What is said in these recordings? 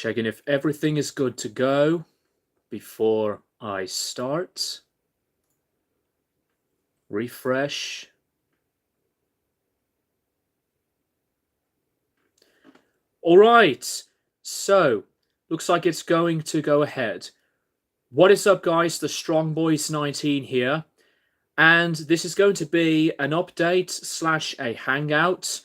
Checking if everything is good to go before I start. Refresh. All right, so looks like it's going to go ahead. What is up, guys? The Strong Boys 19 here, and this is going to be an update slash a hangout.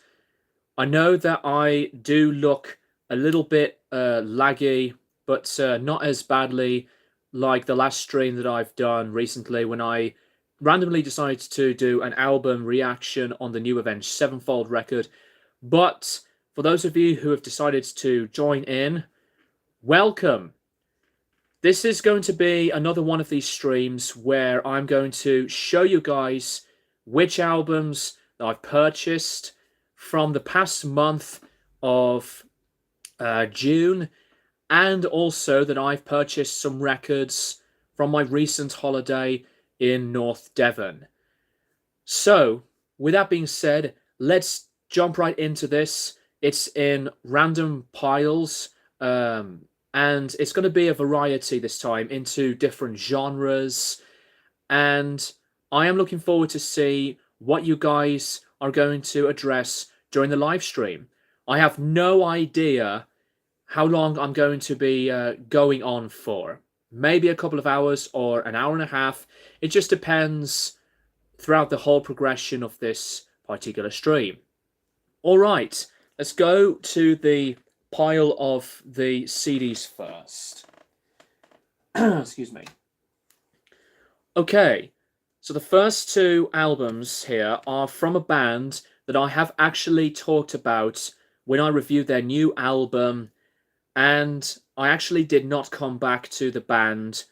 I know that I do look a little bit laggy, but not as badly like the last stream that I've done recently when I randomly decided to do an album reaction on the new Avenged Sevenfold record. But for those of you who have decided to join in, welcome. This is going to be another one of these streams where I'm going to show you guys which albums that I've purchased from the past month of June, and also that I've purchased some records from my recent holiday in North Devon. So, with that being said, let's jump right into this. It's in random piles, and it's going to be a variety this time into different genres, and I am looking forward to see what you guys are going to address during the live stream. I have no idea how long I'm going to be going on for. Maybe a couple of hours or an hour and a half. It just depends throughout the whole progression of this particular stream. All right, let's go to the pile of the CDs first. Excuse me. Okay, so the first two albums here are from a band that I have actually talked about when I reviewed their new album, and I actually did not come back to the band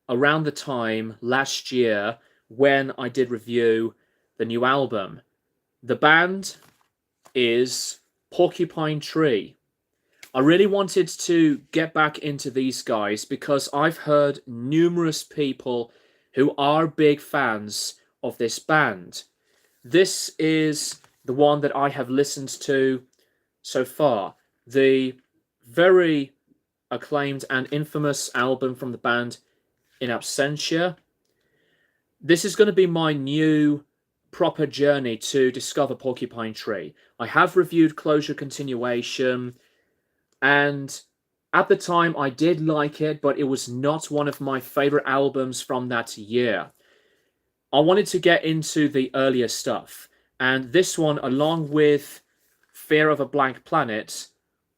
around the time last year when I did review the new album. The band is Porcupine Tree. I really wanted to get back into these guys because I've heard numerous people who are big fans of this band. This is the one that I have listened to so far. The very acclaimed and infamous album from the band, In Absentia. This is going to be my new proper journey to discover Porcupine Tree. I have reviewed Closure Continuation, and at the time I did like it, but it was not one of my favorite albums from that year. I wanted to get into the earlier stuff, and this one, along with Fear of a Blank Planet,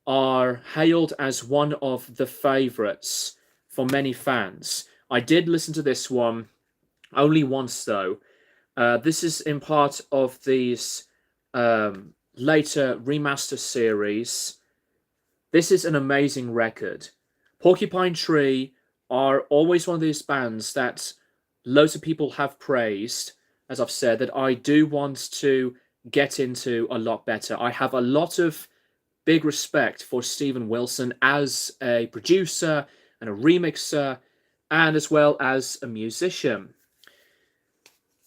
are hailed as one of the favorites for many fans. I did listen to this one only once, though. This is in part of these later remaster series. This is an amazing record. Porcupine Tree are always one of these bands that loads of people have praised, as I've said, that I do want to get into a lot better. I have a lot of big respect for Steven Wilson as a producer and a remixer, and as well as a musician.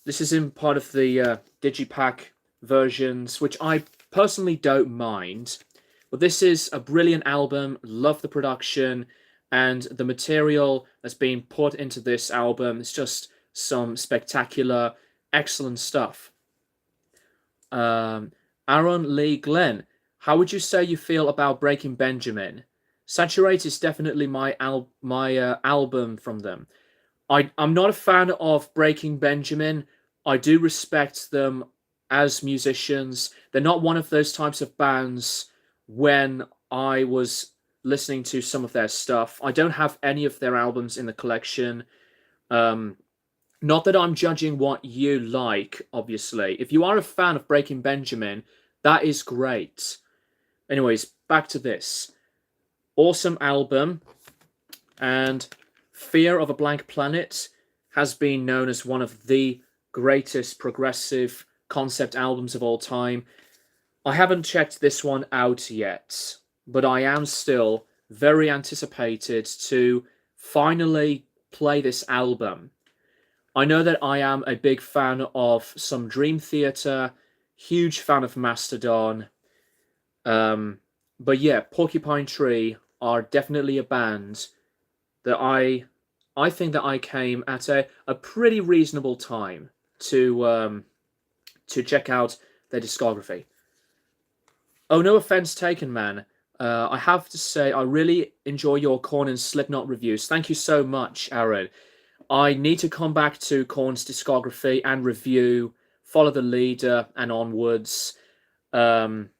This is in part of the Digipack versions, which I personally don't mind. But this is a brilliant album. Love the production, and the material that's being put into this album is just some spectacular, excellent stuff. Aaron Lee Glenn, how would you say you feel about Breaking Benjamin? Saturate is definitely my album from them. I'm not a fan of Breaking Benjamin. I do respect them as musicians. They're not one of those types of bands when I was listening to some of their stuff. I don't have any of their albums in the collection. Not that I'm judging what you like, obviously. If you are a fan of Breaking Benjamin, that is great. Anyways, back to this. Awesome album. And Fear of a Blank Planet has been known as one of the greatest progressive concept albums of all time. I haven't checked this one out yet, but I am still very anticipated to finally play this album. I know that I am a big fan of some Dream Theater, huge fan of Mastodon. But yeah, Porcupine Tree are definitely a band that I think that I came at a pretty reasonable time to check out their discography. Oh, no offense taken, man. I have to say, I really enjoy your Korn and Slipknot reviews. Thank you so much, Aaron. I need to come back to Korn's discography and review Follow the Leader and onwards. Um,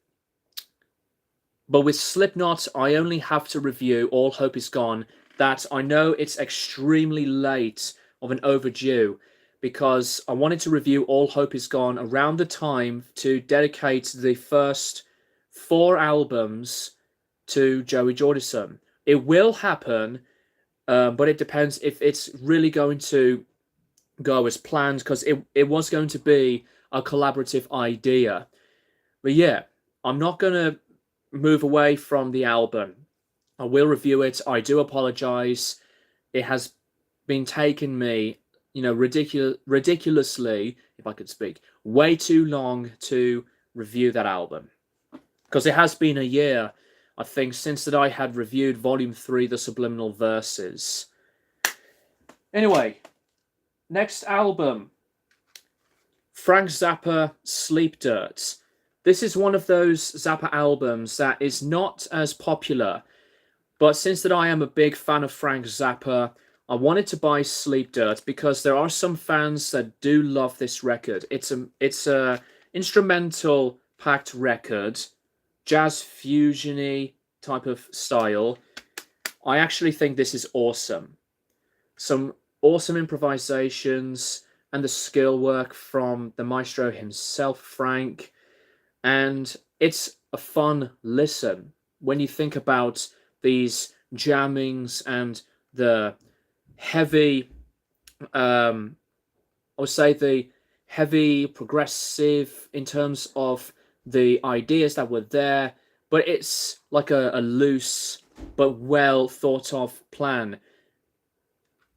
but with Slipknot, I only have to review All Hope Is Gone. That I know it's extremely late of an overdue because I wanted to review All Hope Is Gone around the time to dedicate the first 4 albums to Joey Jordison. It will happen, but it depends if it's really going to go as planned because it was going to be a collaborative idea. But yeah, I'm not going to move away from the album. I will review it. I do apologize. It has been taking me, ridiculously, if I could speak, way too long to review that album. Because it has been a year, I think, since that I had reviewed Volume 3, The Subliminal Verses. Anyway, next album, Frank Zappa, Sleep Dirt. This is one of those Zappa albums that is not as popular, but since that I am a big fan of Frank Zappa, I wanted to buy Sleep Dirt because there are some fans that do love this record. It's a instrumental packed record, jazz fusion-y type of style. I actually think this is awesome. Some awesome improvisations and the skill work from the maestro himself, Frank. And it's a fun listen when you think about these jammings and the heavy, I would say the heavy progressive in terms of the ideas that were there, but it's like a loose but well thought of plan.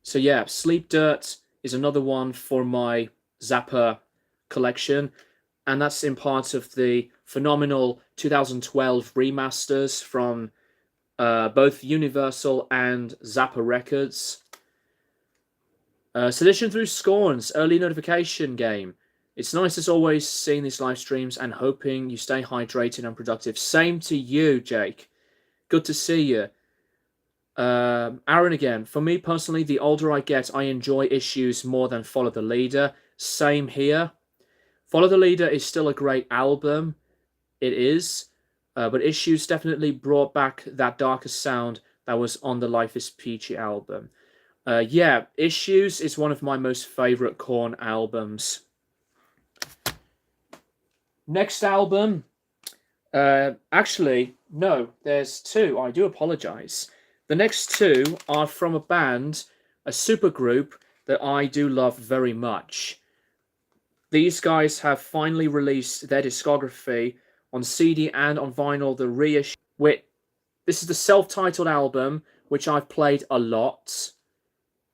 So yeah, Sleep Dirt is another one for my Zappa collection, and that's in part of the phenomenal 2012 remasters from both Universal and Zappa Records. Sedition Through Scorn's early notification game. It's nice as always seeing these live streams and hoping you stay hydrated and productive. Same to you, Jake. Good to see you. Aaron again. For me personally, the older I get, I enjoy Issues more than Follow the Leader. Same here. Follow the Leader is still a great album. It is. But Issues definitely brought back that darker sound that was on the Life is Peachy album. Yeah, Issues is one of my most favorite Korn albums. Next album. Actually, no, there's 2. I do apologize. The next 2 are from a band, a supergroup that I do love very much. These guys have finally released their discography on CD and on vinyl, the reissue. This is the self-titled album, which I've played a lot.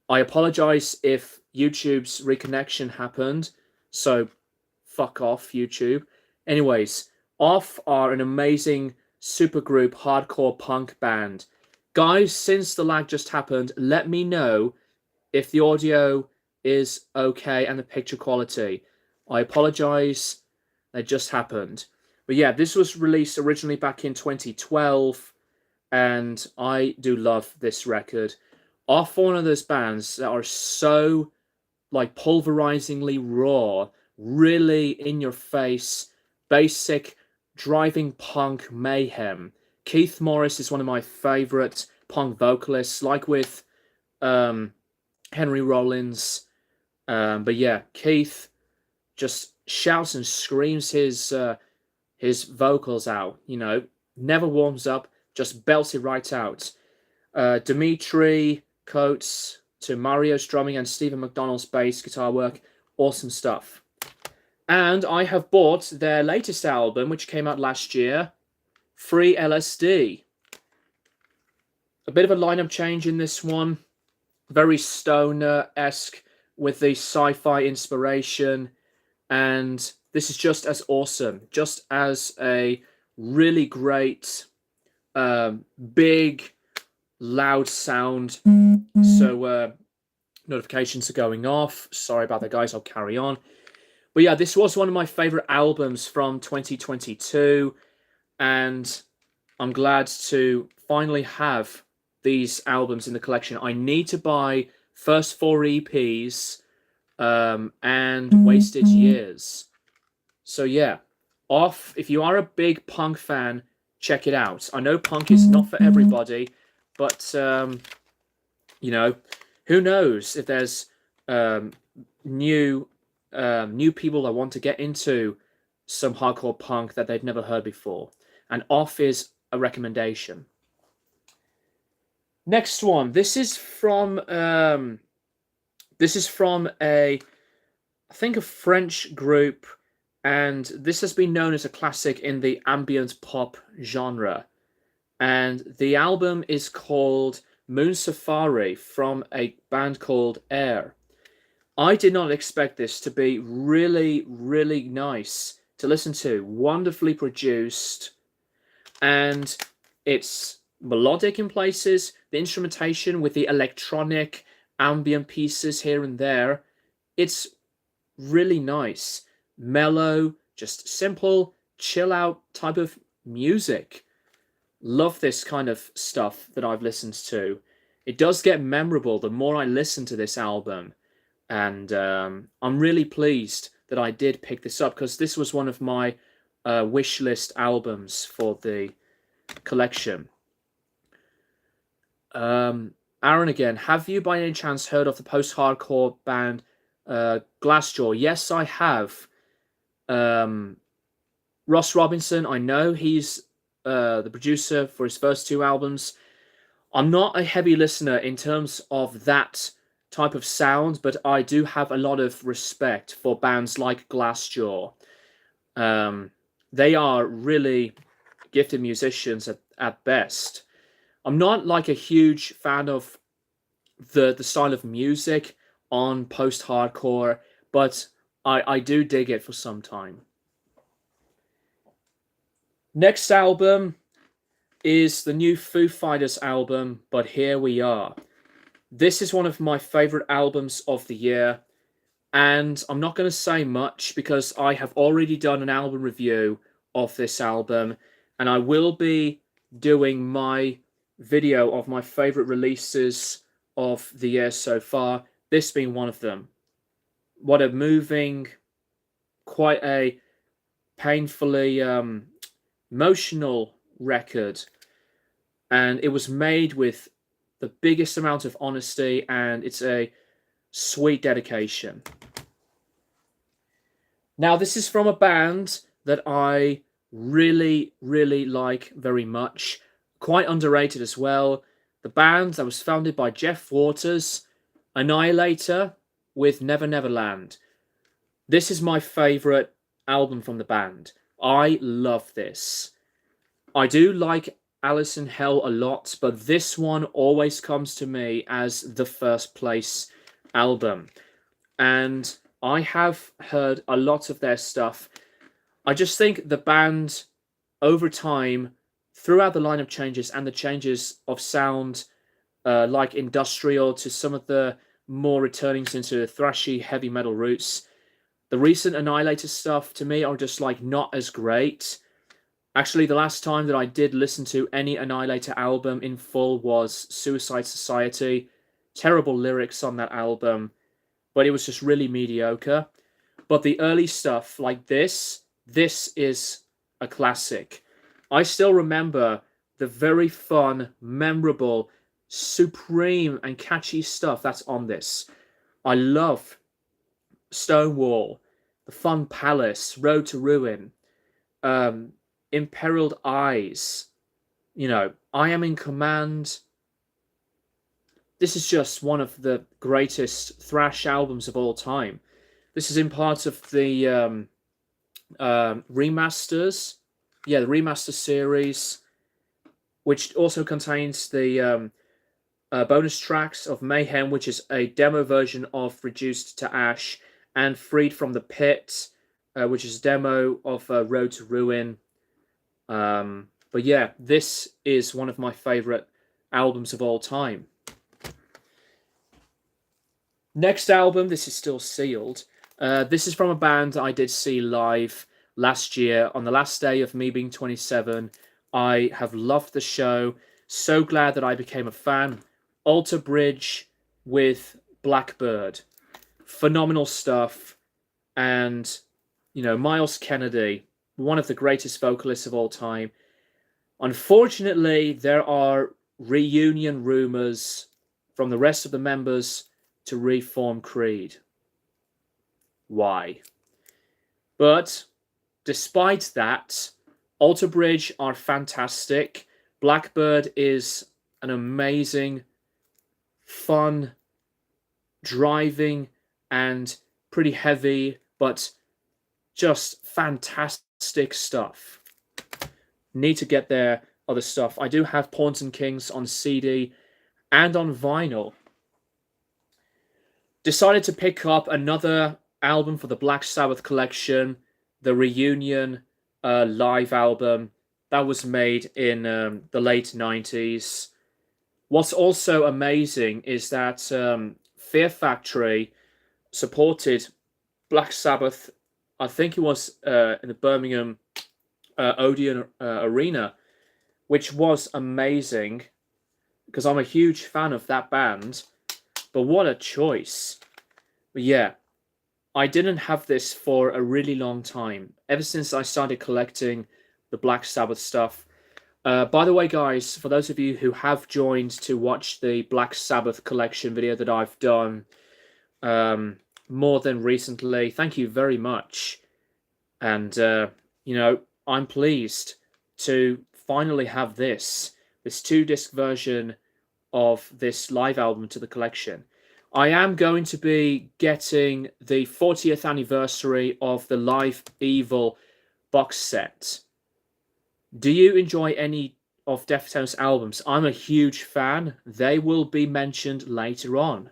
I apologize if YouTube's reconnection happened, so fuck off, YouTube. Anyways, Off are an amazing supergroup hardcore punk band. Guys, since the lag just happened, let me know if the audio is okay and the picture quality. I apologize, it just happened. But yeah, this was released originally back in 2012, and I do love this record. Off one of those bands that are so like pulverizingly raw, really in your face, basic driving punk mayhem. Keith Morris is one of my favorite punk vocalists, like with Henry Rollins. But yeah, Keith just shouts and screams his vocals out. Never warms up, just belts it right out. Dimitri Coates to Mario's drumming and Stephen McDonald's bass guitar work, awesome stuff. And I have bought their latest album, which came out last year, Free LSD. A bit of a lineup change in this one. Very stoner-esque with the sci-fi inspiration. And this is just as awesome. Just as a really great, big, loud sound. So notifications are going off. Sorry about that, guys. I'll carry on. But yeah, this was one of my favorite albums from 2022, and I'm glad to finally have these albums in the collection. I need to buy first 4 EPs and Wasted Years. So yeah, off. If you are a big punk fan, check it out. I know punk is not for everybody, but you know, who knows if there's um, new new people that want to get into some hardcore punk that they've never heard before. And Off is a recommendation. Next one. This is from a I think a French group, and this has been known as a classic in the ambient pop genre. And the album is called Moon Safari from a band called Air. I did not expect this to be really, really nice to listen to. Wonderfully produced, and it's melodic in places. The instrumentation with the electronic ambient pieces here and there, it's really nice. Mellow, just simple, chill out type of music. Love this kind of stuff that I've listened to. It does get memorable the more I listen to this album. And I'm really pleased that I did pick this up, because this was one of my wish list albums for the collection. Aaron again, have you by any chance heard of the post-hardcore band Glassjaw? Yes, I have. Ross Robinson, I know he's the producer for his first 2 albums. I'm not a heavy listener in terms of that type of sound, but I do have a lot of respect for bands like Glassjaw. They are really gifted musicians at best. I'm not like a huge fan of the style of music on post-hardcore, but I do dig it for some time. Next album is the new Foo Fighters album, But Here We Are. This is one of my favorite albums of the year, and I'm not going to say much because I have already done an album review of this album, and I will be doing my video of my favorite releases of the year so far, this being one of them. What a moving, quite a painfully emotional record, and it was made with the biggest amount of honesty, and it's a sweet dedication. Now, this is from a band that I really, really like very much. Quite underrated as well. The band that was founded by Jeff Waters, Annihilator, with Never Never Land. This is my favourite album from the band. I love this. I do like Alice in Hell a lot, but this one always comes to me as the first place album. And I have heard a lot of their stuff. I just think the band, over time, throughout the lineup changes and the changes of sound, like industrial to some of the more returnings into thrashy heavy metal roots, the recent Annihilator stuff to me are just like not as great. Actually, the last time that I did listen to any Annihilator album in full was Suicide Society. Terrible lyrics on that album, but it was just really mediocre. But the early stuff like this is a classic. I still remember the very fun, memorable, supreme and catchy stuff that's on this. I love Stonewall, The Fun Palace, Road to Ruin, Imperiled Eyes, I Am in Command. This is just one of the greatest thrash albums of all time. This is in part of the remasters. Yeah, the remaster series, which also contains the bonus tracks of Mayhem, which is a demo version of Reduced to Ash, and Freed from the Pit, which is a demo of Road to Ruin. But yeah, this is one of my favorite albums of all time. Next album, this is still sealed. This is from a band I did see live last year on the last day of me being 27. I have loved the show. So glad that I became a fan. Alter Bridge with Blackbird. Phenomenal stuff. And, you know, Miles Kennedy, one of the greatest vocalists of all time. Unfortunately, there are reunion rumors from the rest of the members to reform Creed. Why? But despite that, Alter Bridge are fantastic. Blackbird is an amazing, fun, driving, and pretty heavy, but just fantastic stuff. Need to get their other stuff. I do have Pawns and Kings on CD and on vinyl. Decided to pick up another album for the Black Sabbath collection, the Reunion live album that was made in the late 90s. What's also amazing is that Fear Factory supported Black Sabbath, I think it was in the Birmingham Odeon Arena, which was amazing because I'm a huge fan of that band. But what a choice. But yeah, I didn't have this for a really long time. Ever since I started collecting the Black Sabbath stuff. By the way, guys, for those of you who have joined to watch the Black Sabbath collection video that I've done more than recently, thank you very much. And, you know, I'm pleased to finally have this 2-disc version of this live album to the collection. I am going to be getting the 40th anniversary of the Live Evil box set. Do you enjoy any of Deftones albums? I'm a huge fan. They will be mentioned later on.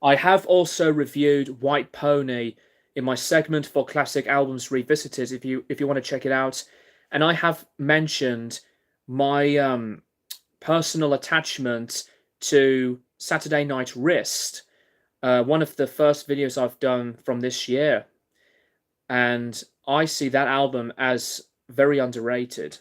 I have also reviewed White Pony in my segment for Classic Albums Revisited, if you want to check it out. And I have mentioned my personal attachment to Saturday Night Wrist, one of the first videos I've done from this year. And I see that album as very underrated.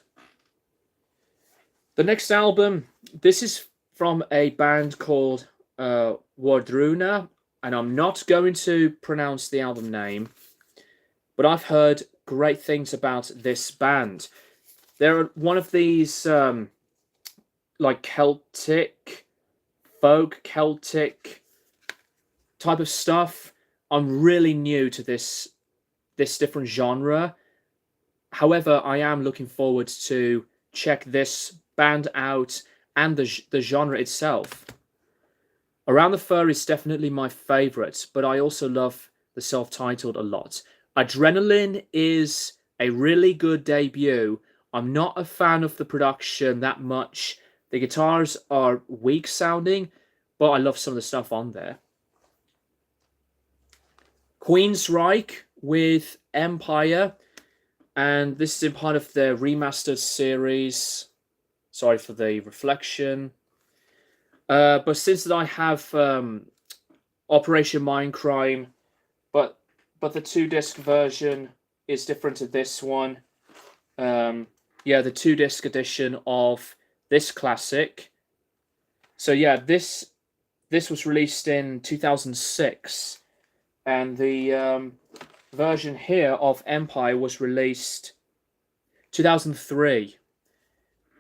The next album, this is from a band called Wardruna, and I'm not going to pronounce the album name, but I've heard great things about this band. They're one of these like Celtic, folk, Celtic type of stuff. I'm really new to this different genre. However, I am looking forward to check this band out and the genre itself. Around the Fur is definitely my favorite, but I also love the self-titled a lot. Adrenaline is a really good debut. I'm not a fan of the production that much. The guitars are weak sounding, but I love some of the stuff on there. Queensryche with Empire, and this is in part of their remastered series. Sorry for the reflection. But since I have Operation Mindcrime, but the 2-disc version is different to this one. Yeah, the 2-disc edition of this classic. So yeah, this was released in 2006, and the version here of Empire was released 2003.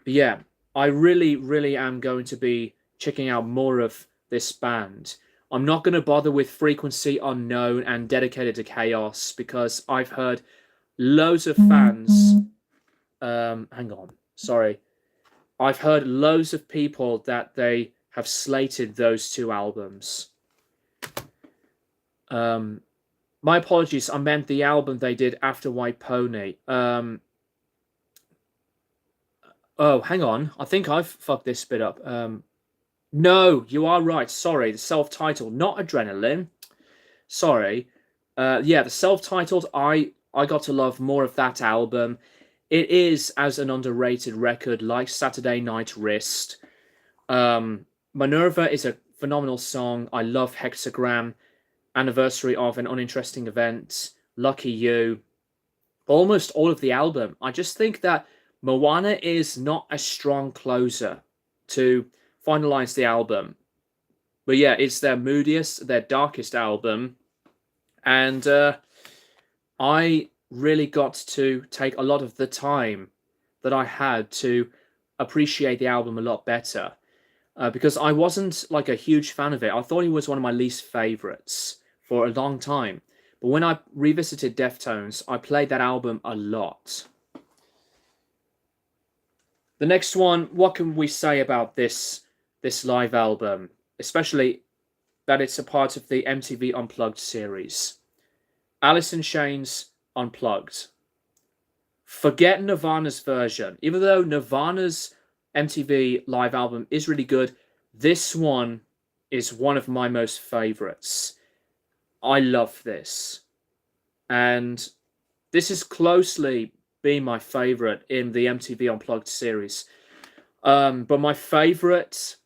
But yeah, I really am going to be checking out more of this band. I'm not going to bother with Frequency Unknown and Dedicated to Chaos because I've heard loads of fans. Hang on, sorry. I've heard loads of people that they have slated those 2 albums. My apologies, I meant the album they did after White Pony. Oh, hang on. I think I've fucked this bit up. No, you are right. Sorry, the self-titled, not Adrenaline. Sorry. Yeah, the self-titled, I got to love more of that album. it is as an underrated record like Saturday Night Wrist. Minerva is a phenomenal song. I love Hexagram, Anniversary of an Uninteresting Event, Lucky You, almost all of the album. I just think that Moana is not a strong closer to finalize the album. But yeah, it's their moodiest, their darkest album. And I really got to take a lot of the time that I had to appreciate the album a lot better. Because I wasn't like a huge fan of it. I thought it was one of my least favorites for a long time. But when I revisited Deftones, I played that album a lot. The next one, what can we say about this live album? Especially that it's a part of the MTV Unplugged series. Alice in Chains Unplugged. Forget Nirvana's version. Even though Nirvana's MTV live album is really good, this one is one of my most favorites. I love this. And this is closely been my favorite in the MTV Unplugged series. But my favorite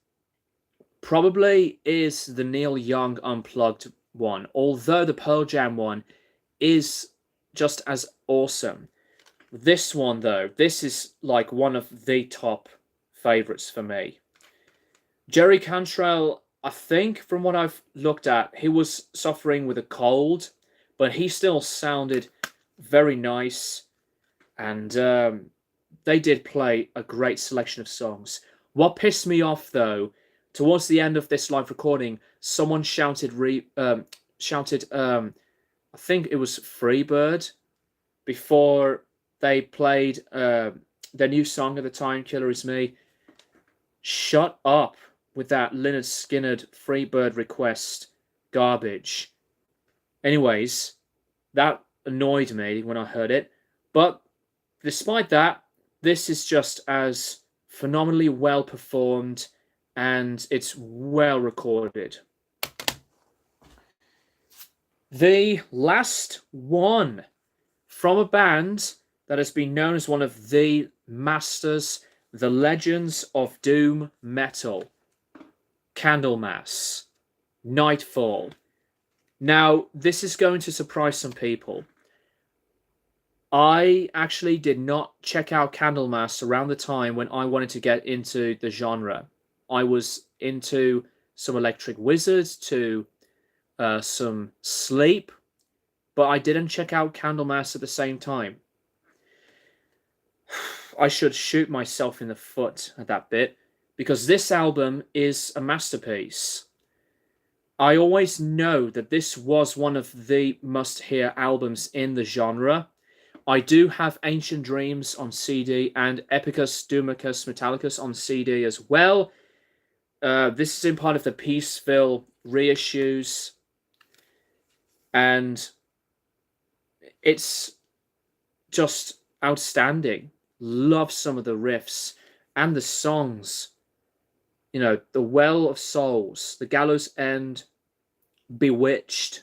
probably is the Neil Young Unplugged one, although the Pearl Jam one is just as awesome. This one, though, this is like one of the top favorites for me. Jerry Cantrell, I think from what I've looked at, he was suffering with a cold, but he still sounded very nice. And they did play a great selection of songs. What pissed me off, though, towards the end of this live recording, someone shouted, I think it was Freebird, before they played their new song at the time, Killer Is Me. Shut up with that Lynyrd Skynyrd Freebird request garbage. Anyways, that annoyed me when I heard it. But despite that, this is just as phenomenally well performed and it's well recorded. The last one from a band that has been known as one of the masters, the legends of doom metal, Candlemass, Nightfall. Now, this is going to surprise some people. I actually did not check out Candlemass around the time when I wanted to get into the genre. I was into some Electric Wizard, to some Sleep, but I didn't check out Candlemass at the same time. I should shoot myself in the foot at that bit, because this album is a masterpiece. I always know that this was one of the must-hear albums in the genre. I do have Ancient Dreams on CD and Epicus Doomicus Metallicus on CD as well. This is in part of the Peaceville reissues. And it's just outstanding. Love some of the riffs and the songs. You know, The Well of Souls, The Gallows End, Bewitched.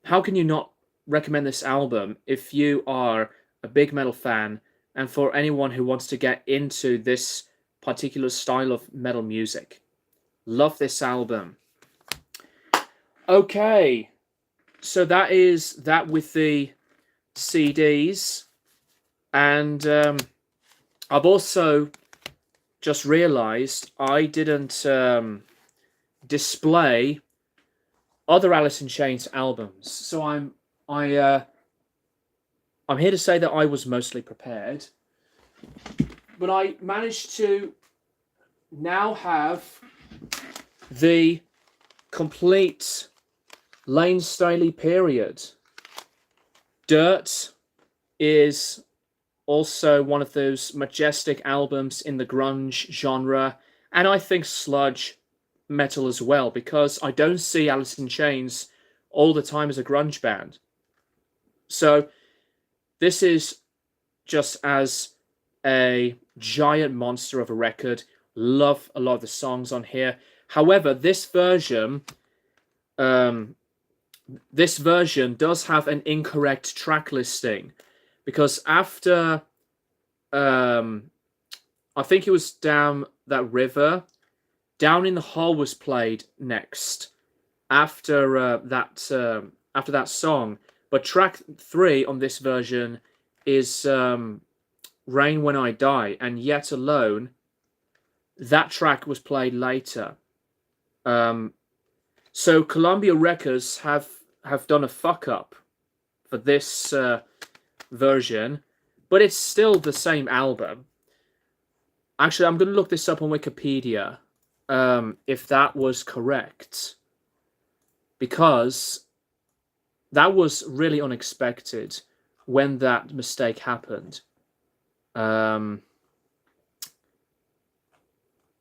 How can you not recommend this album if you are a big metal fan and for anyone who wants to get into this particular style of metal music? Love this album. Okay, so that is that with the CDs. And I've also just realized I didn't display other Alice in Chains albums. So I'm here to say that I was mostly prepared, but I managed to now have the complete Lane Staley period. Dirt is also one of those majestic albums in the grunge genre, and I think sludge metal as well, because I don't see Alice in Chains all the time as a grunge band. So this is just as a giant monster of a record. Love a lot of the songs on here. However, this version does have an incorrect track listing, because after I think it was Down That River, Down in the Hole was played next after that song. But track 3 on this version is Rain When I Die, and Yet Alone, that track was played later. So Columbia Records have done a fuck up for this version, but it's still the same album. Actually, I'm going to look this up on Wikipedia, if that was correct, because that was really unexpected when that mistake happened.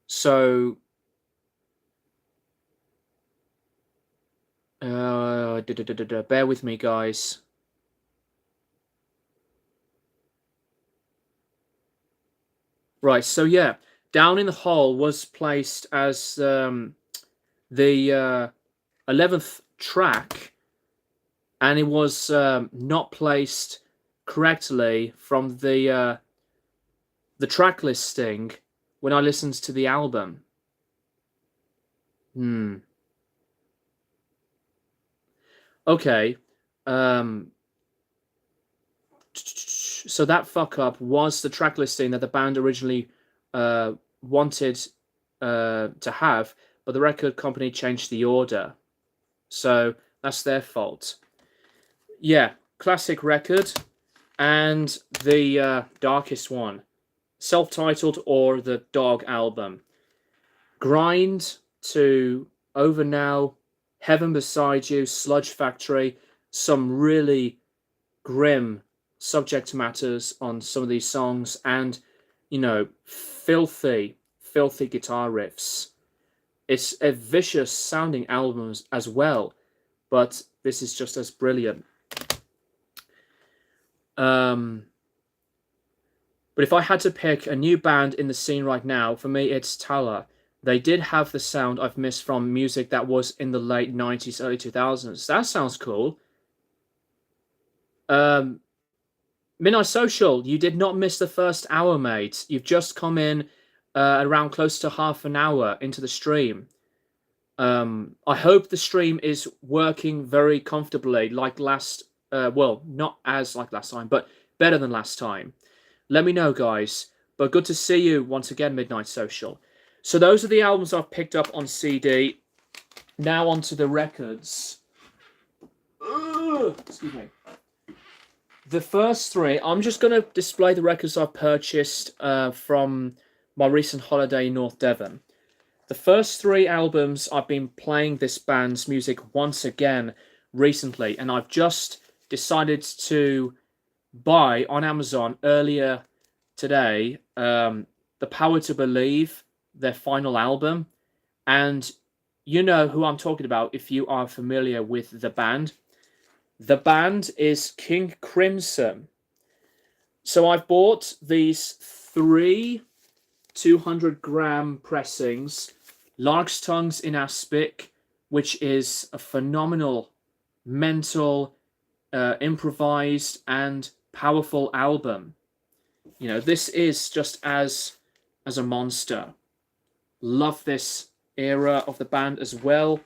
So bear with me, guys. Right, so yeah, Down in the Hole was placed as the 11th track, and it was not placed correctly from the track listing when I listened to the album. Okay. So that fuck up was the track listing that the band originally wanted to have, but the record company changed the order. So that's their fault. Yeah, classic record. And the darkest one, self-titled or the Dog album. Grind to Over Now, Heaven Beside You, Sludge Factory, some really grim subject matters on some of these songs, and filthy guitar riffs. It's a vicious sounding album as well, but this is just as brilliant. But if I had to pick a new band in the scene right now, for me it's Tala. They did have the sound I've missed from music that was in the late 90s, early 2000s. That sounds cool. Midnight Social, you did not miss the first hour, mate. You've just come in around close to half an hour into the stream. I hope the stream is working very comfortably, like last... well, not as like last time, but better than last time. Let me know, guys. But good to see you once again, Midnight Social. So those are the albums I've picked up on CD. Now onto the records. Excuse me. The first 3, I'm just going to display the records I've purchased from my recent holiday in North Devon. The first 3 albums, I've been playing this band's music once again recently, and I've just decided to buy on Amazon earlier today The Power to Believe, their final album. And you know who I'm talking about if you are familiar with the band. The band is King Crimson. So I've bought these 3 200-gram pressings, Lark's Tongues in Aspic, which is a phenomenal, mental, improvised and powerful album. This is just as a monster. Love this era of the band as well.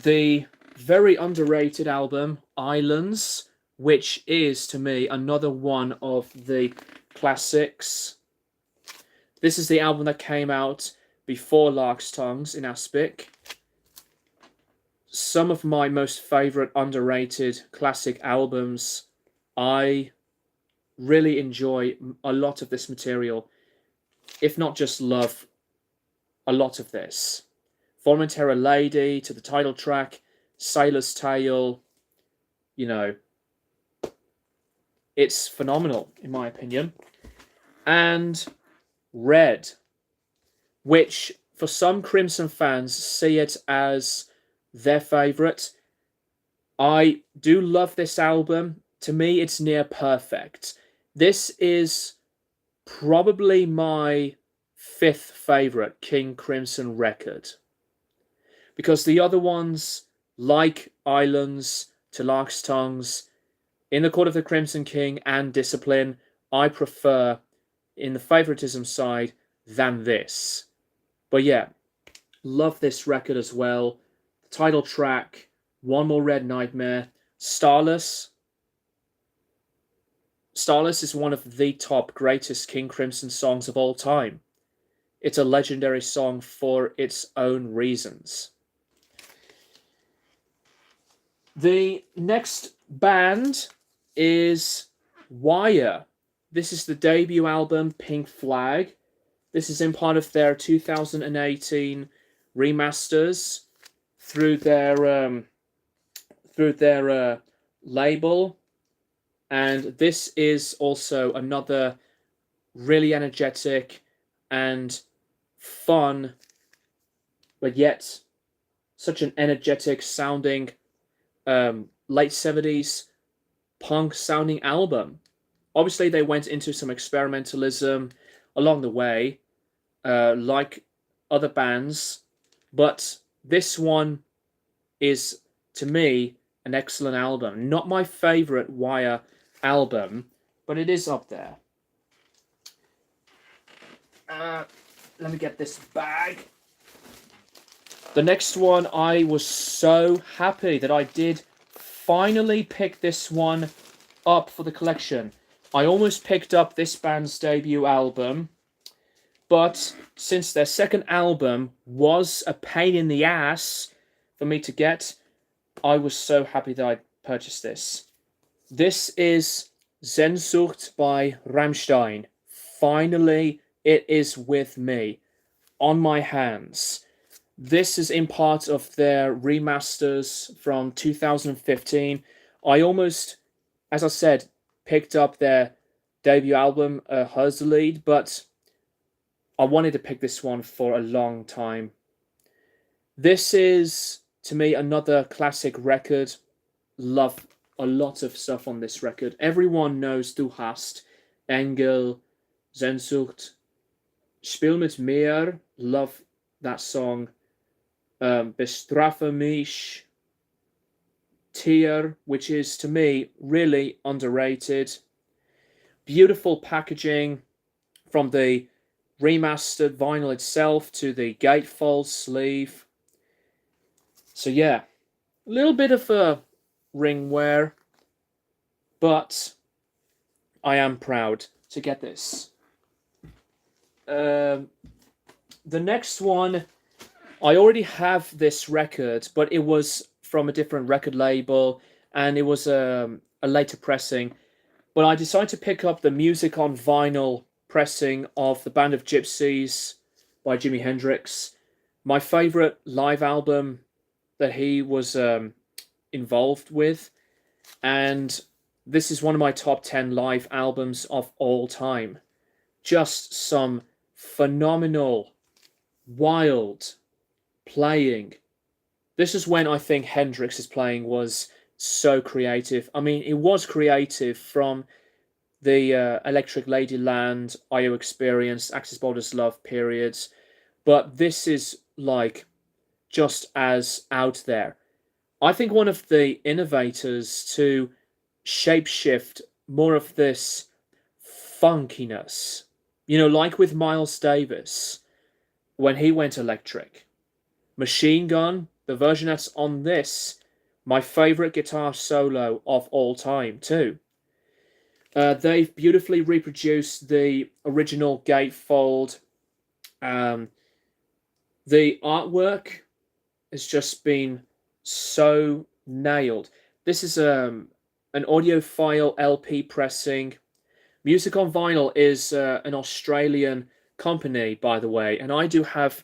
The very underrated album, Islands, which is, to me, another one of the classics. This is the album that came out before Lark's Tongues in Aspic. Some of my most favourite underrated classic albums. I really enjoy a lot of this material, if not just love a lot of this. Formentera Lady to the title track, Sailor's Tale, it's phenomenal in my opinion. And Red, which for some Crimson fans see it as their favourite. I do love this album. To me, it's near perfect. This is probably my 5th favourite King Crimson record. Because the other ones, like Islands, To Lark's Tongues, In the Court of the Crimson King and Discipline, I prefer in the favoritism side than this. But yeah, love this record as well. The title track, One More Red Nightmare, Starless. Starless is one of the top greatest King Crimson songs of all time. It's a legendary song for its own reasons. The next band is Wire. This is the debut album, Pink Flag. This is in part of their 2018 remasters through their label, and this is also another really energetic and fun, but yet such an energetic sounding late 70s punk sounding album. Obviously, they went into some experimentalism along the way, like other bands, but this one is, to me, an excellent album. Not my favorite Wire album, but it is up there. Let me get this bag. The next one, I was so happy that I did finally pick this one up for the collection. I almost picked up this band's debut album, but since their second album was a pain in the ass for me to get, I was so happy that I purchased this. This is Sehnsucht by Rammstein. Finally, it is with me, on my hands. This is in part of their remasters from 2015. I almost, as I said, picked up their debut album, Herzlied, but I wanted to pick this one for a long time. This is, to me, another classic record. Love a lot of stuff on this record. Everyone knows Du hast, Engel, Sehnsucht, Spiel mit mir. Love that song. Bestrafe mich, Tier, which is, to me, really underrated. Beautiful packaging from the remastered vinyl itself to the gatefold sleeve. So yeah, a little bit of a ring wear, but I am proud to get this. The next one, I already have this record, but it was from a different record label, and it was a later pressing. But I decided to pick up the Music on Vinyl pressing of The Band of Gypsies by Jimi Hendrix. My favorite live album that he was involved with, and this is one of my top 10 live albums of all time. Just some phenomenal, wild playing. This is when I think Hendrix's playing was so creative. I mean, it was creative from the Electric Ladyland, IO Experience, Axis Borders Love periods, but this is like just as out there. I think one of the innovators to shapeshift more of this funkiness, like with Miles Davis when he went electric. Machine Gun, the version that's on this, my favorite guitar solo of all time too. They've beautifully reproduced the original gatefold. The artwork has just been so nailed. This is an audiophile LP pressing. Music on Vinyl is an Australian company, by the way, and I do have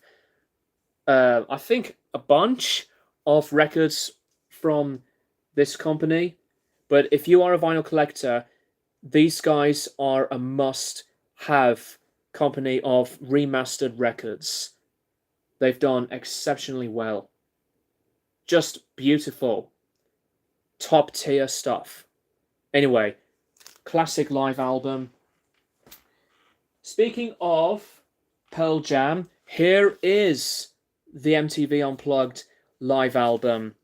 I think a bunch of records from this company, but if you are a vinyl collector, these guys are a must-have company of remastered records. They've done exceptionally well. Just beautiful, top-tier stuff. Anyway, classic live album. Speaking of Pearl Jam, here is the MTV Unplugged live album.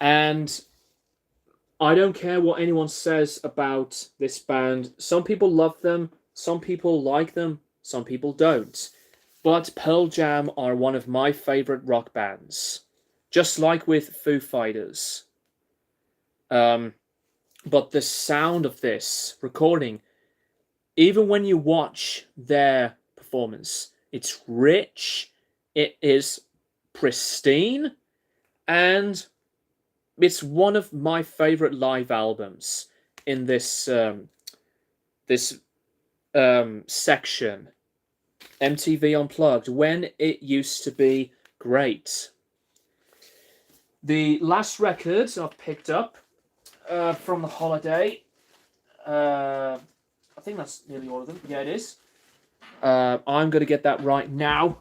And I don't care what anyone says about this band. Some people love them, some people like them, some people don't. But Pearl Jam are one of my favorite rock bands, just like with Foo Fighters. Um, but the sound of this recording, even when you watch their performance, it's rich, it is pristine, and it's one of my favorite live albums in this section, MTV Unplugged, when it used to be great. The last record I've picked up from the holiday, I think that's nearly all of them. Yeah, it is. I'm going to get that right now.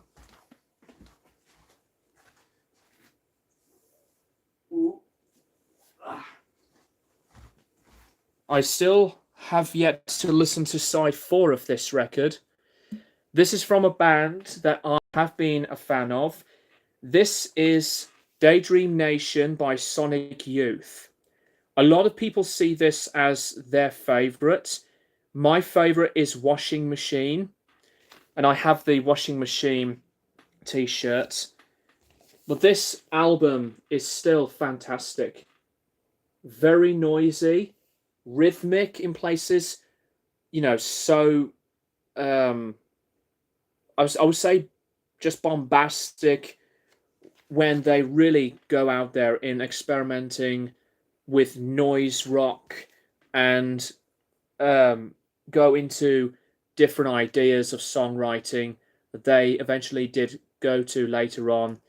I still have yet to listen to side 4 of this record. This is from a band that I have been a fan of. This is Daydream Nation by Sonic Youth. A lot of people see this as their favorite. My favorite is Washing Machine, and I have the Washing Machine t-shirt. But this album is still fantastic. Very noisy, rhythmic in places, so I would say just bombastic when they really go out there in experimenting with noise rock and go into different ideas of songwriting that they eventually did go to later on.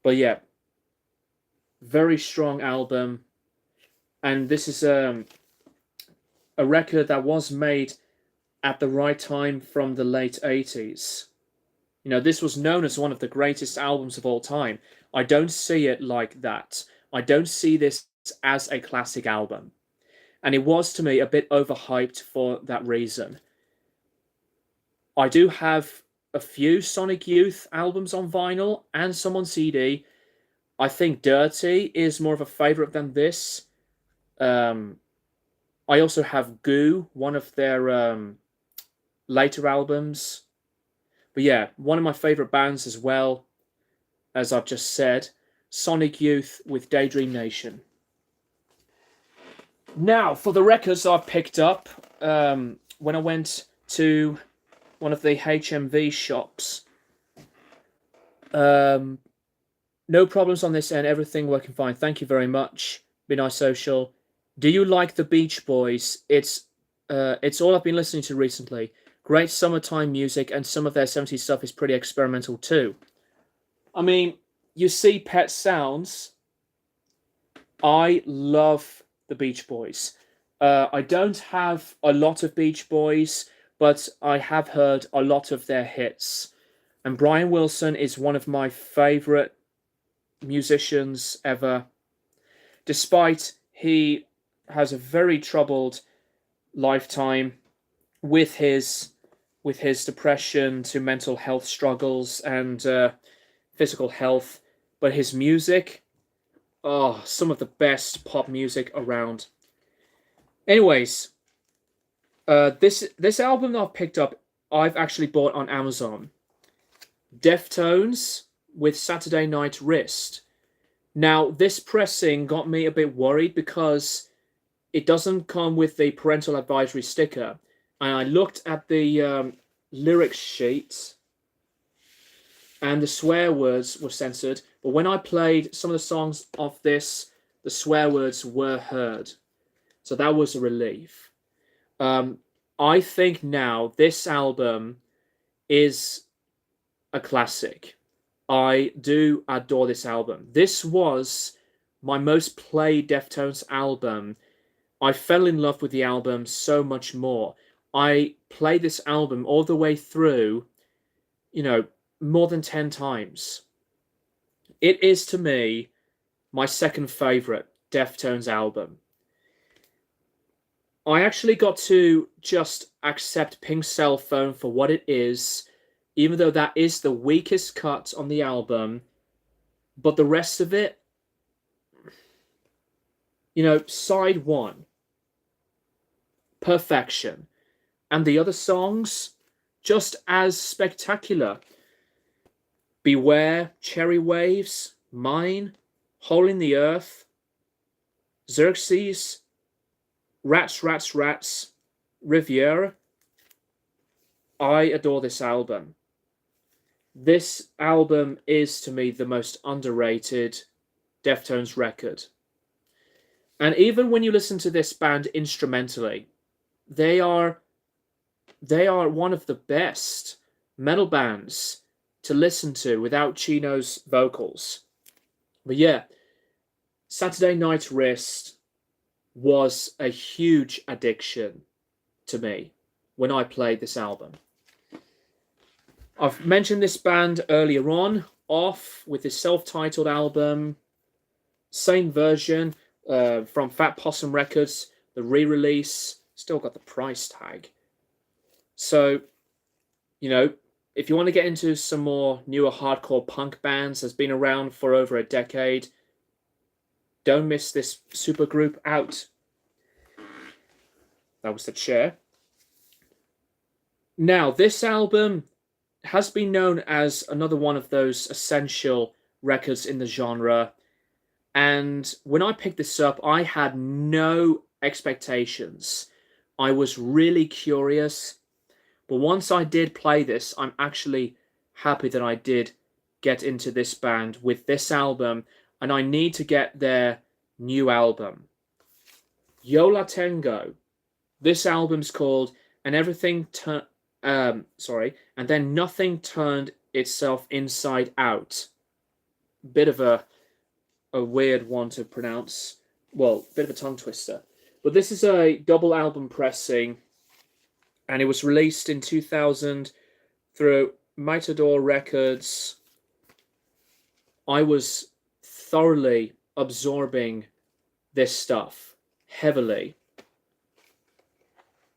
But yeah, very strong album. And this is a record that was made at the right time from the late 80s. This was known as one of the greatest albums of all time. I don't see it like that. I don't see this as a classic album. And it was, to me, a bit overhyped for that reason. I do have a few Sonic Youth albums on vinyl and some on CD. I think Dirty is more of a favorite than this. I also have Goo, one of their later albums. But yeah, one of my favorite bands as well, as I've just said, Sonic Youth with Daydream Nation. Now, for the records I've picked up when I went to one of the HMV shops. No problems on this end, everything working fine. Thank you very much. Be nice social. Do you like the Beach Boys? It's all I've been listening to recently. Great summertime music, and some of their 70s stuff is pretty experimental too. I mean, you see Pet Sounds. I love the Beach Boys. I don't have a lot of Beach Boys, but I have heard a lot of their hits. And Brian Wilson is one of my favorite musicians ever. Despite he has a very troubled lifetime with his depression to mental health struggles and physical health, but his music, some of the best pop music around. Anyways, this album that I've picked up, I've actually bought on Amazon. Deftones with Saturday Night Wrist. Now, this pressing got me a bit worried because it doesn't come with the parental advisory sticker. And I looked at the lyrics sheet and the swear words were censored. But when I played some of the songs of this, the swear words were heard. So that was a relief. I think now this album is a classic. I do adore this album. This was my most played Deftones album. I fell in love with the album so much more. I played this album all the way through, more than 10 times. It is, to me, my second favorite Deftones album. I actually got to just accept Pink Cell Phone for what it is, even though that is the weakest cut on the album. But the rest of it, side one, perfection. And the other songs, just as spectacular. Beware, Cherry Waves, Mine, Hole in the Earth, Xerxes, Rats, Rats, Rats, Riviera. I adore this album. This album is, to me, the most underrated Deftones record. And even when you listen to this band instrumentally, they are one of the best metal bands to listen to without Chino's vocals. But yeah, Saturday Night Wrist was a huge addiction to me when I played this album. I've mentioned this band earlier on, Off, with his self-titled album, same version from Fat Possum Records, the re-release, still got the price tag. So, if you want to get into some more newer hardcore punk bands that's been around for over a decade, don't miss this supergroup out. That was the chair. Now, this album has been known as another one of those essential records in the genre. And when I picked this up, I had no expectations. I was really curious. But once I did play this, I'm actually happy that I did get into this band with this album. And I need to get their new album. Yo La Tengo. This album's called And then Nothing Turned Itself Inside Out. Bit of a weird one to pronounce. Well, bit of a tongue twister. But this is a double album pressing, and it was released in 2000 through Matador Records. I was thoroughly absorbing this stuff heavily.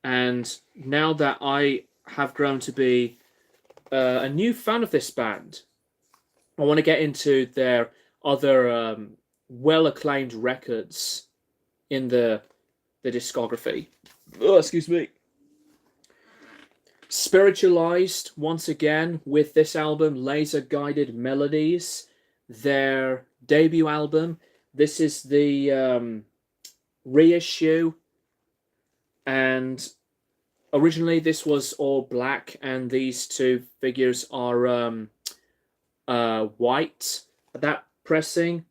And now that I have grown to be a new fan of this band, I want to get into their other well-acclaimed records in the discography. Oh, excuse me. Spiritualized, once again, with this album, Laser Guided Melodies, their debut album. This is the reissue, and originally this was all black, and these two figures are white. That pressing,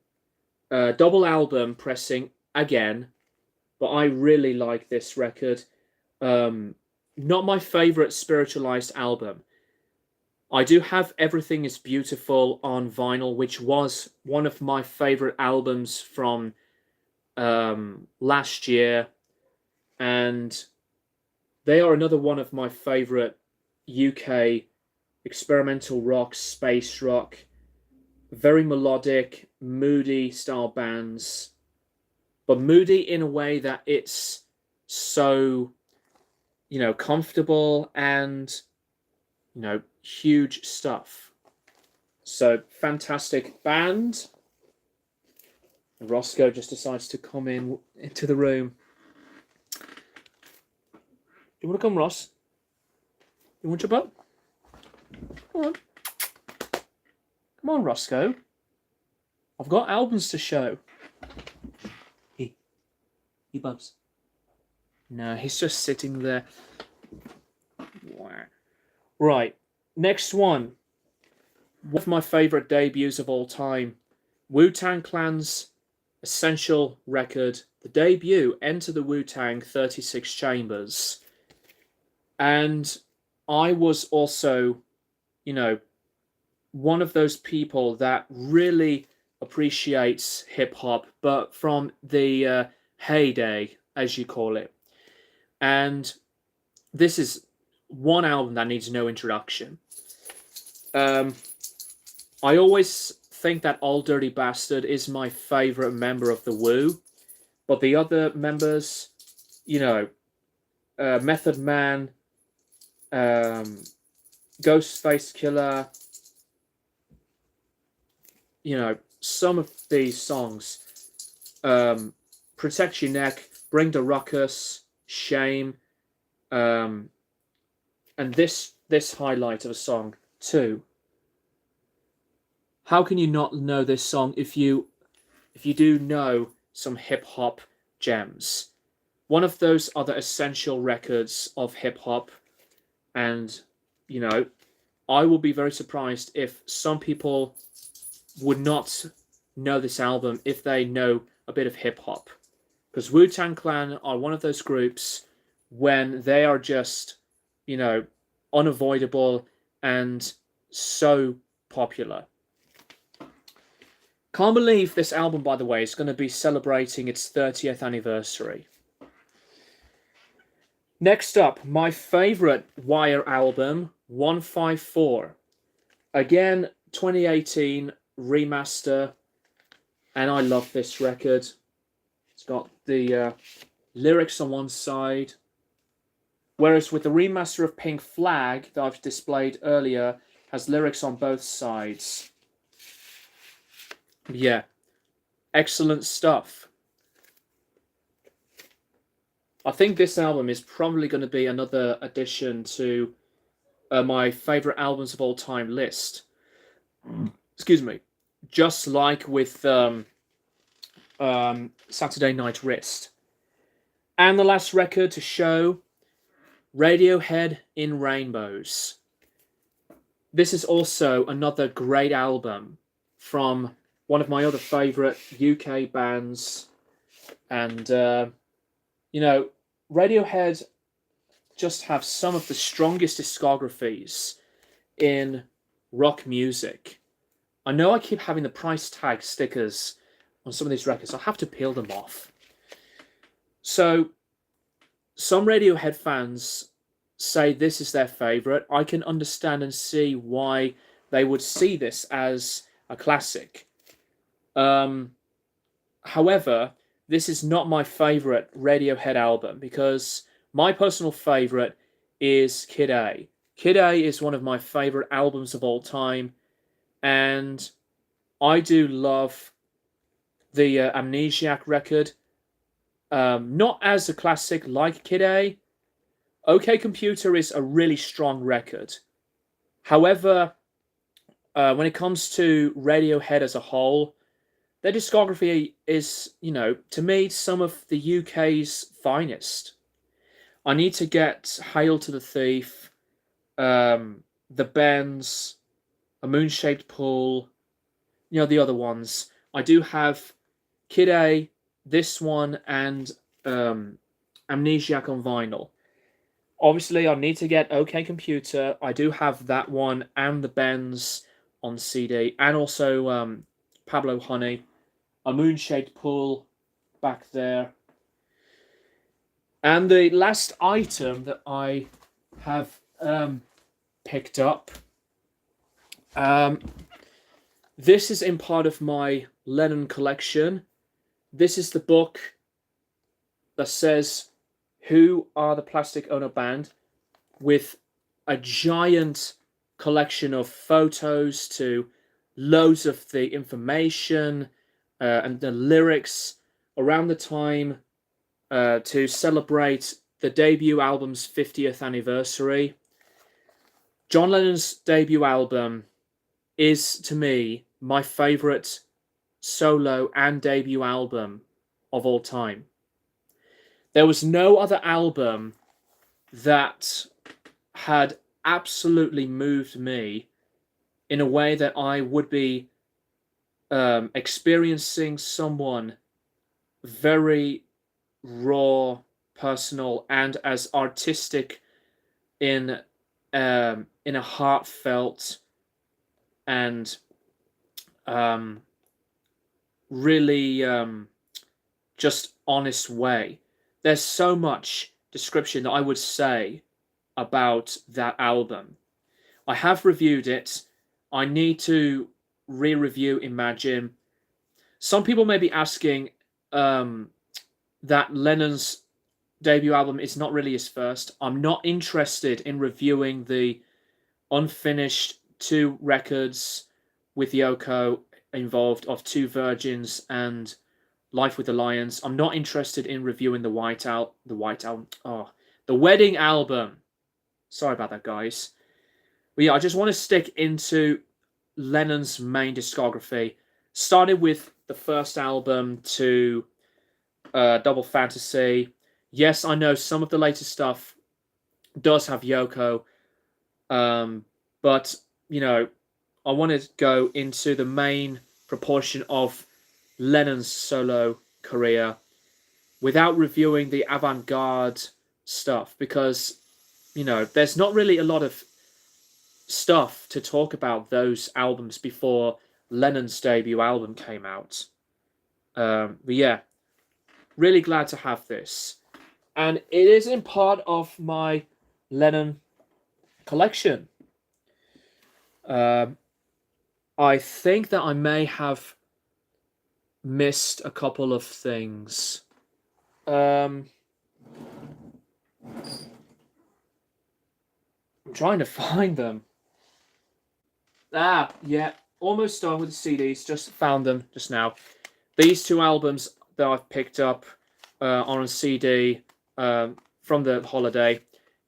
double album pressing again, but I really like this record. Not my favorite Spiritualized album. I do have Everything Is Beautiful on vinyl, which was one of my favorite albums from last year, and they are another one of my favorite UK experimental rock, space rock, very melodic, moody style bands, but moody in a way that it's so, comfortable and, huge stuff. So, fantastic band. Roscoe just decides to come into the room. You want to come, Ross? You want to jump up? Come on. Come on, Roscoe. I've got albums to show. He Bubs. No, he's just sitting there. Right, next one. One of my favourite debuts of all time. Wu-Tang Clan's essential record. The debut, Enter the Wu-Tang 36 Chambers. And I was also, one of those people that really appreciates hip-hop, but from the heyday, as you call it. And this is one album that needs no introduction. I always think that Old Dirty Bastard is my favourite member of the Wu, but the other members, Method Man, Ghostface Killer, some of these songs Protect Your Neck, Bring the Ruckus, Shame, and this highlight of a song too. How can you not know this song if you do know some hip hop gems? One of those other essential records of hip hop, and you know, I will be very surprised if some people would not know this album if they know a bit of hip hop. Because Wu-Tang Clan are one of those groups when they are just, unavoidable and so popular. Can't believe this album, by the way, is going to be celebrating its 30th anniversary. Next up, my favorite Wire album, 154. Again, 2018 remaster, and I love this record. It's got the lyrics on one side, whereas with the remaster of Pink Flag that I've displayed earlier, has lyrics on both sides. Yeah, excellent stuff. I think this album is probably going to be another addition to my favorite albums of all time list. Excuse me. Just like with Saturday Night Wrist. And the last record to show, Radiohead in Rainbows. This is also another great album from one of my other favorite UK bands. And, Radiohead just have some of the strongest discographies in rock music. I know I keep having the price tag stickers on some of these records. I'll have to peel them off. So, some Radiohead fans say this is their favorite. I can understand and see why they would see this as a classic. However, this is not my favorite Radiohead album because my personal favorite is Kid A. Kid A is one of my favorite albums of all time, and I do love the Amnesiac record. Not as a classic like Kid A. OK Computer is a really strong record. However, when it comes to Radiohead as a whole, their discography is, to me, some of the UK's finest. I need to get Hail to the Thief, The Bends, A Moon-Shaped Pool, the other ones. I do have Kid A, this one, and Amnesiac on vinyl. Obviously, I need to get OK Computer. I do have that one and The Bends on CD, and also Pablo Honey, A Moon-Shaped Pool back there. And the last item that I have picked up, this is in part of my Lennon collection. This is the book that says Who Are the Plastic Ono Band, with a giant collection of photos to loads of the information and the lyrics around the time to celebrate the debut album's 50th anniversary. John Lennon's debut album is, to me, my favourite solo and debut album of all time. There was no other album that had absolutely moved me in a way that I would be experiencing someone very raw, personal, and as artistic in a heartfelt and really just honest way. There's so much description that I would say about that album. I have reviewed it. I need to re-review Imagine. Some people may be asking that Lennon's debut album is not really his first. I'm not interested in reviewing the unfinished 2 records with Yoko involved of Two Virgins and Life with the Lions. I'm not interested in reviewing the White Album. Oh, the Wedding album. Sorry about that, guys. But yeah, I just want to stick into Lennon's main discography. Started with the first album to Double Fantasy. Yes, I know some of the later stuff does have Yoko, but you know, I want to go into the main proportion of Lennon's solo career without reviewing the avant-garde stuff, because you know there's not really a lot of stuff to talk about those albums before Lennon's debut album came out. But yeah, really glad to have this, and it is in part of my Lennon collection. I think that I may have missed a couple of things. I'm trying to find them. Ah, yeah, almost done with the CDs. Just found them just now. These two albums that I've picked up are on CD from the holiday.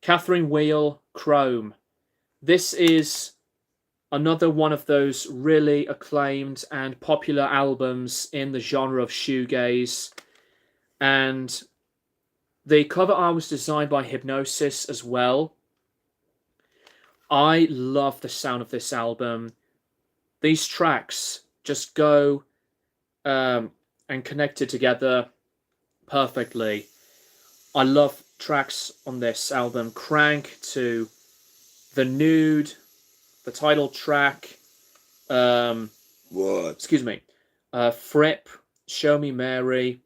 Catherine Wheel, Chrome. This is another one of those really acclaimed and popular albums in the genre of shoegaze. And the cover art was designed by Hypnosis as well. I love the sound of this album. These tracks just go and connected together perfectly. I love tracks on this album. Crank to The Nude, the title track. Excuse me. Fripp, Show Me Mary.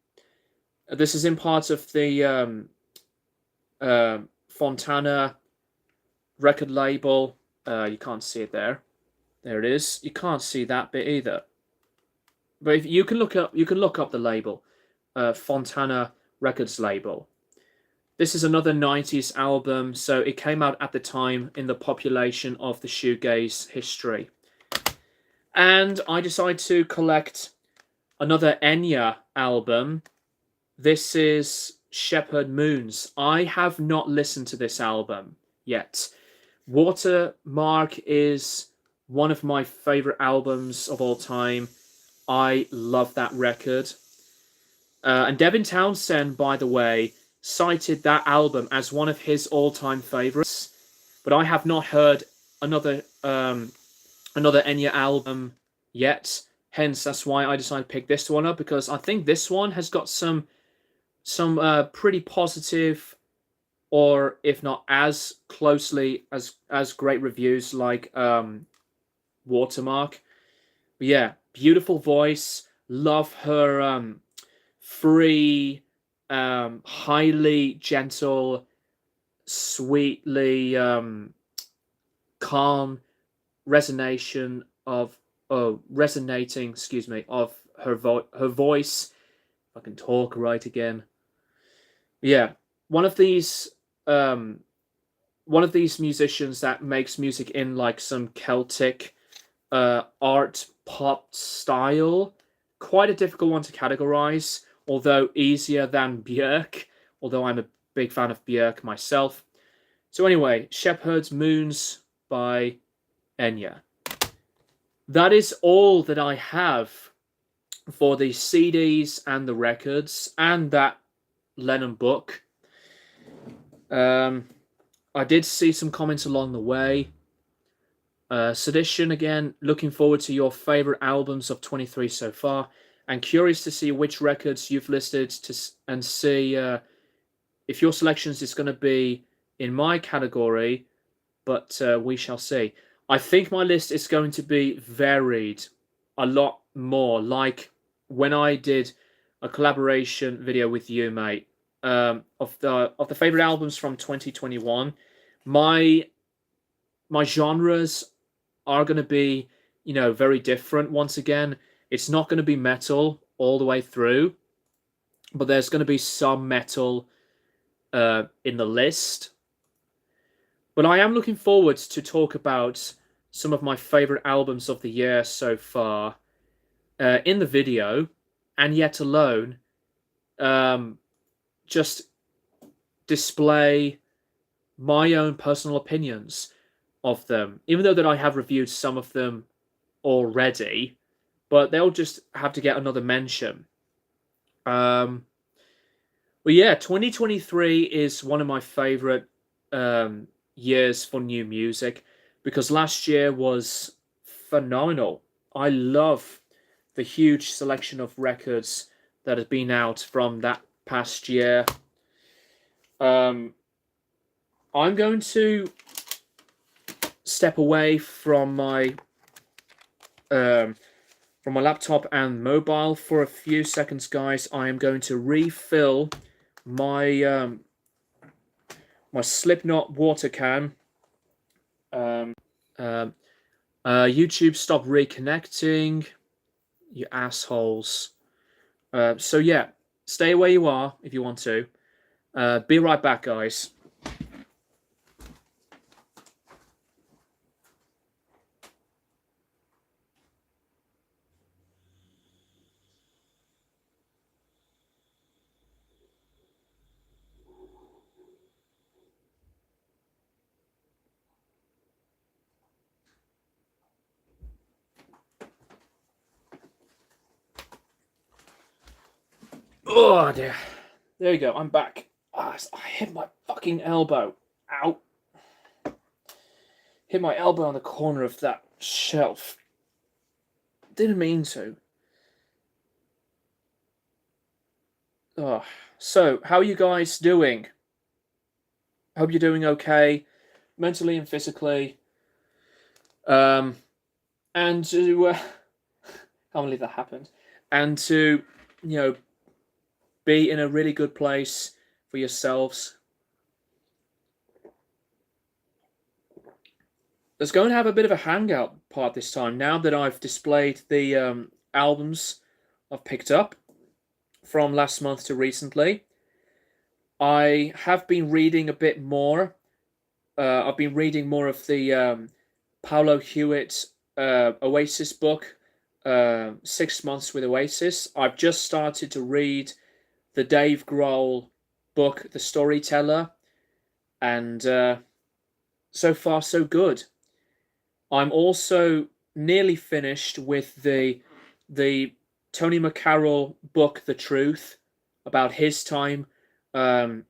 This is in part of the Fontana record label. You can't see it there. There it is. You can't see that bit either. But if you can look up the label, Fontana Records label. This is another 90s album, so it came out at the time in the population of the shoegaze history. And I decided to collect another Enya album. This is Shepherd Moons. I have not listened to this album yet. Watermark is one of my favorite albums of all time. I love that record. And Devin Townsend, by the way, cited that album as one of his all-time favorites. But I have not heard another Enya album yet. Hence, that's why I decided to pick this one up, because I think this one has got some pretty positive, or if not as closely as great reviews like Watermark. But yeah, beautiful voice. Love her free, highly gentle, sweetly calm resonating of her voice. If I can talk right again. Yeah, one of these musicians that makes music in like some Celtic art pop style. Quite a difficult one to categorize, although easier than Björk, although I'm a big fan of Björk myself. So anyway, Shepherd's Moons by Enya. That is all that I have for the CDs and the records and that Lennon book. I did see some comments along the way. Sedition, again, looking forward to your favorite albums of 23 so far, and curious to see which records you've listed and see if your selections is going to be in my category, but we shall see. I think my list is going to be varied a lot more, like when I did a collaboration video with you, mate, of the favorite albums from 2021. My genres are going to be, very different. Once again, it's not going to be metal all the way through, but there's going to be some metal in the list. But I am looking forward to talk about some of my favorite albums of the year so far in the video. and yet alone um, just display my own personal opinions of them, even though that I have reviewed some of them already, but they'll just have to get another mention. Um, but yeah, 2023 is one of my favorite years for new music because last year was phenomenal. I love the huge selection of records that has been out from that past year. Um, I'm going to step away um, from my laptop and mobile for a few seconds, guys. I am going to refill my my Slipknot water can. Um, YouTube, stop reconnecting, you assholes. So yeah, stay where you are if you want to. Be right back, guys. Oh dear. There you go. I'm back. Ah, I hit my fucking elbow. Ow. Hit my elbow on the corner of that shelf. Didn't mean to. Oh. So, how are you guys doing? Hope you're doing okay, mentally and physically. Um, and to can't believe that happened. And to be in a really good place for yourselves. Let's go and have a bit of a hangout part this time. Now that I've displayed the albums I've picked up from last month to recently, I have been reading a bit more. I've been reading more of the Paulo Hewitt Oasis book, 6 Months with Oasis. I've just started to read the Dave Grohl book, The Storyteller, and so far so good. I'm also nearly finished with the Tony McCarroll book, The Truth, about his time um,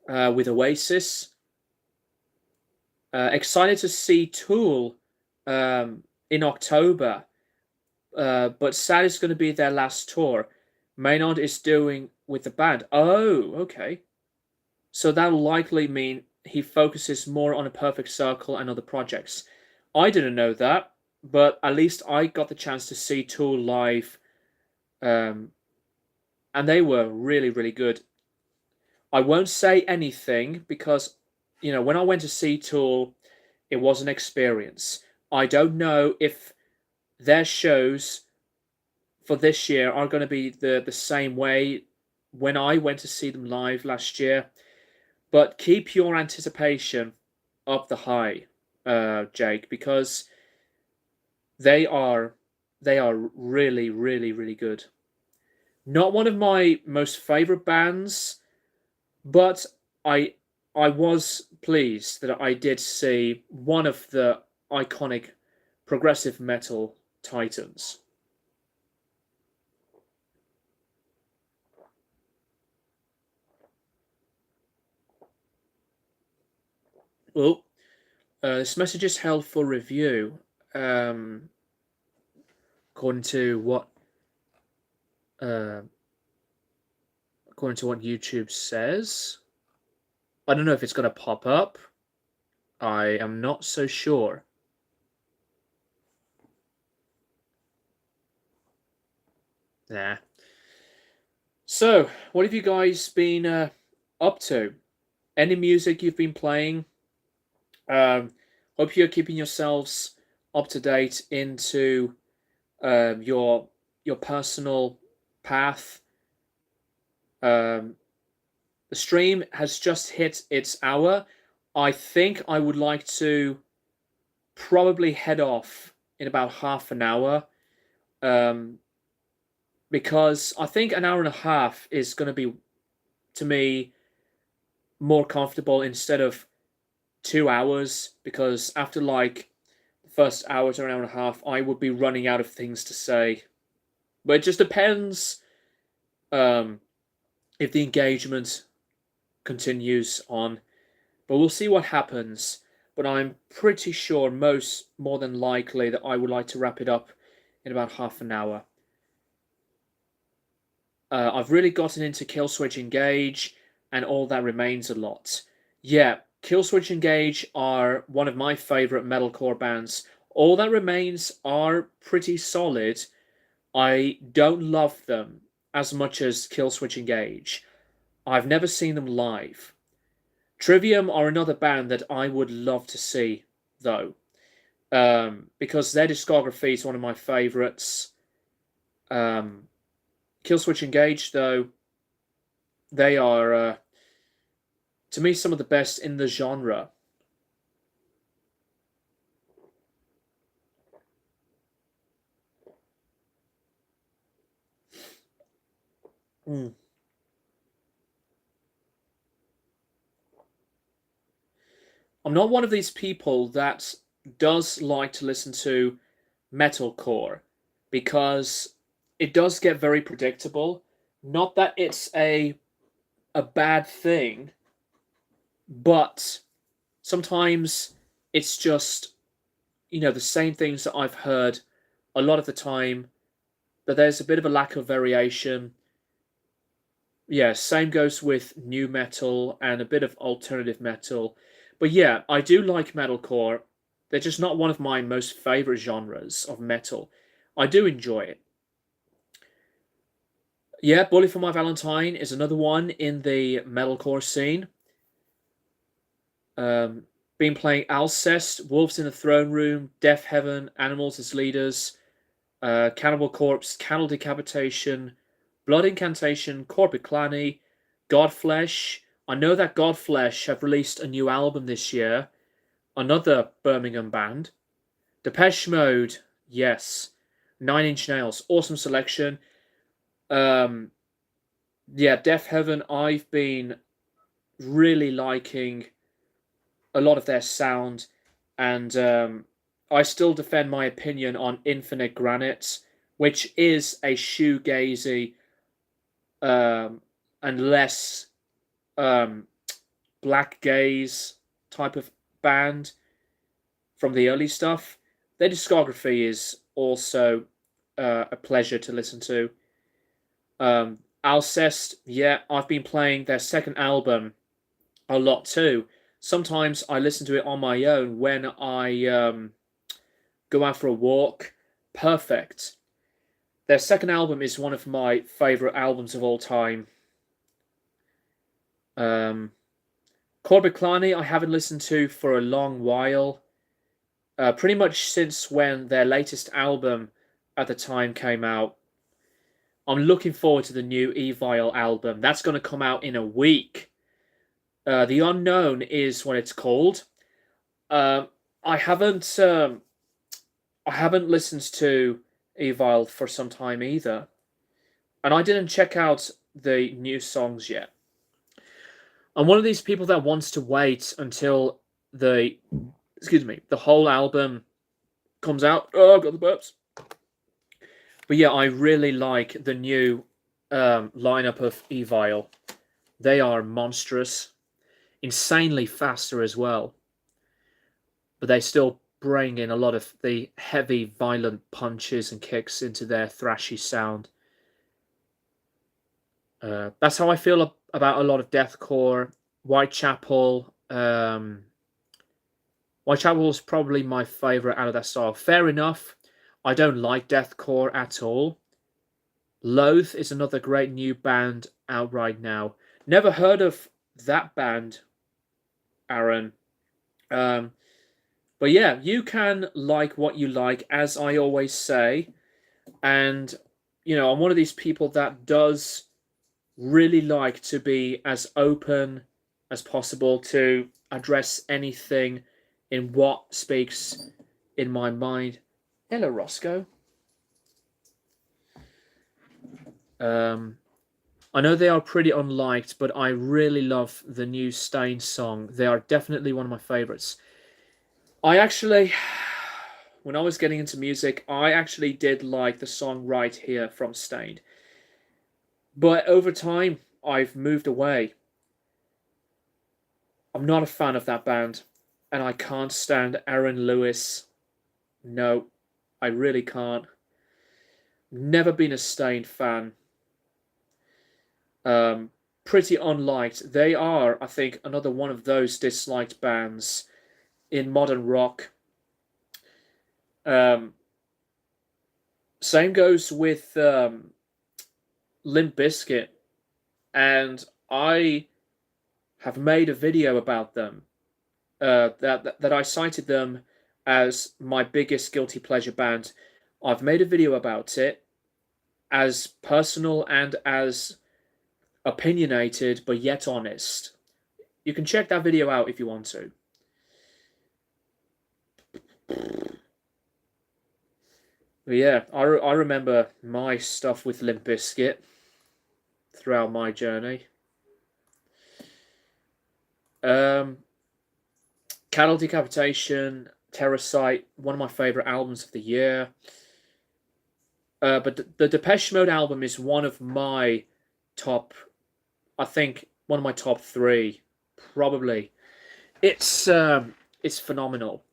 with Oasis. Excited to see Tool in October, but sad it's going to be their last tour. Maynard is doing with the band. Oh, okay. So that'll likely mean he focuses more on A Perfect Circle and other projects. I didn't know that, but at least I got the chance to see Tool live, and they were really, really good. I won't say anything because, when I went to see Tool, it was an experience. I don't know if their shows for this year are going to be the same way when I went to see them live last year. But keep your anticipation up the high, Jake, because they are really, really, really good. Not one of my most favorite bands, but I was pleased that I did see one of the iconic progressive metal titans. Well, this message is held for review, um, according to what uh, YouTube says. I don't know if it's going to pop up. I am not so sure. Nah. So, what have you guys been up to? Any music you've been playing? Hope you're keeping yourselves up to date into your personal path. The stream has just hit its hour. I think I would like to probably head off in about half an hour, um, because I think an hour and a half is going to be, to me, more comfortable instead of 2 hours, because after like the first hour to an hour and a half, I would be running out of things to say. But it just depends um, if the engagement continues on. But we'll see what happens. But I'm pretty sure, more than likely, that I would like to wrap it up in about half an hour. I've really gotten into Killswitch Engage, and All That Remains a lot. Yeah, Killswitch Engage are one of my favourite metalcore bands. All That Remains are pretty solid. I don't love them as much as Killswitch Engage. I've never seen them live. Trivium are another band that I would love to see, though, because their discography is one of my favourites. Killswitch Engage, though, they are, to me, some of the best in the genre. Mm. I'm not one of these people that does like to listen to metalcore because it does get very predictable. Not that it's a bad thing, but sometimes it's just, the same things that I've heard a lot of the time, but there's a bit of a lack of variation. Yeah, same goes with new metal and a bit of alternative metal. But yeah, I do like metalcore. They're just not one of my most favorite genres of metal. I do enjoy it. Yeah, Bully for My Valentine is another one in the metalcore scene. Um, been playing Alcest, Wolves in the Throne Room, Death Heaven, Animals as Leaders, Cannibal Corpse, Candle Decapitation, Blood Incantation, Corpiclani, Godflesh. I know that Godflesh have released a new album this year, another Birmingham band. Depeche Mode, yes. Nine Inch Nails, awesome selection. Um, yeah, Death Heaven, I've been really liking a lot of their sound, and I still defend my opinion on Infinite Granite, which is a shoegazy and less um, black gaze type of band from the early stuff. Their discography is also a pleasure to listen to. Alcest, yeah, I've been playing their second album a lot too. Sometimes I listen to it on my own when I go out for a walk. Perfect. Their second album is one of my favourite albums of all time. Corpiclani I haven't listened to for a long while. Pretty much since when their latest album at the time came out. I'm looking forward to the new Evil album. That's going to come out in a week. The Unknown is what it's called. Uh, I haven't I haven't listened to Evil for some time either, and I didn't check out the new songs yet. I'm one of these people that wants to wait until the the whole album comes out. Oh, I've got the burps. But yeah, I really like the new lineup of Evil. They are monstrous, insanely faster as well, but they still bring in a lot of the heavy, violent punches and kicks into their thrashy sound. That's how I feel about a lot of deathcore. Whitechapel. Whitechapel is probably my favourite out of that style. Fair enough. I don't like deathcore at all. Loathe is another great new band out right now. Never heard of that band, Aaron. Um, but yeah, you can like what you like, as I always say. And, I'm one of these people that does really like to be as open as possible to address anything in what speaks in my mind. Hello, Roscoe. Um, I know they are pretty unliked, but I really love the new Stain song. They are definitely one of my favorites. I actually, when I was getting into music, I actually did like the song Right Here from Stain. But over time, I've moved away. I'm not a fan of that band, and I can't stand Aaron Lewis. No, I really can't. Never been a Stain fan. Um, Pretty unliked. They are, I think, another one of those disliked bands in modern rock. Um, Same goes with Limp Bizkit, and I have made a video about them. That I cited them as my biggest guilty pleasure band. I've made a video about it, as personal and as opinionated, but yet honest. You can check that video out if you want to. But yeah, I remember my stuff with Limp Bizkit throughout my journey. Um, Cattle Decapitation, Terrorsight, one of my favourite albums of the year. But the Depeche Mode album is one of my top, I think, one of my top three, probably. It's phenomenal.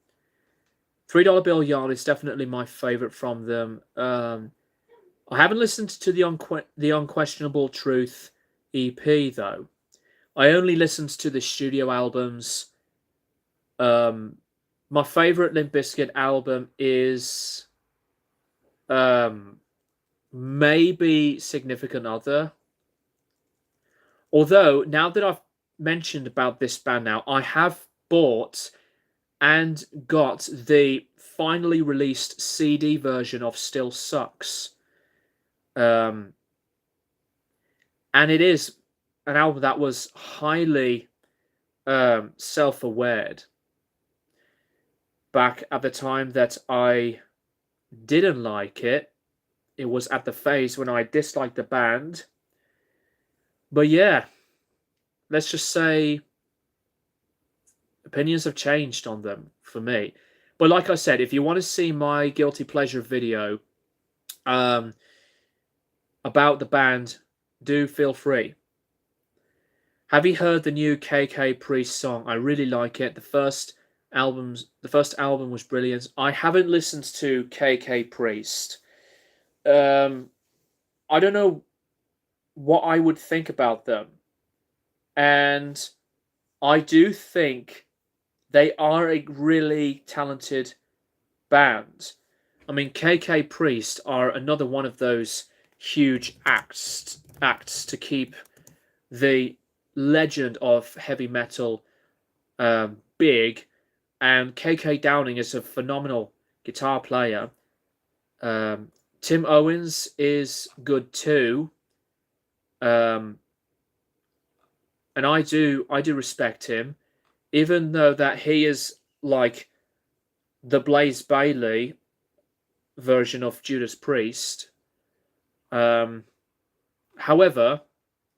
$3 Bill Yard is definitely my favourite from them. I haven't listened to the Unquestionable Truth EP though. I only listened to the studio albums. My favourite Limp Bizkit album is maybe Significant Other. Although now that I've mentioned about this band now, I have bought and got the finally released CD version of Still Sucks. And it is an album that was highly self-aware back at the time that I didn't like it. It was at the phase when I disliked the band. But yeah, let's just say opinions have changed on them for me. But like I said, if you want to see my guilty pleasure video about the band, do feel free. Have you heard the new KK Priest song? I really like it. The first album was brilliant. I haven't listened to KK Priest. I don't know what I would think about them. And I do think they are a really talented band. I mean, KK Priest are another one of those huge acts to keep the legend of heavy metal big. And KK Downing is a phenomenal guitar player. Tim Owens is good too. And I do respect him, even though that he is like the Blaze Bayley version of Judas Priest. However,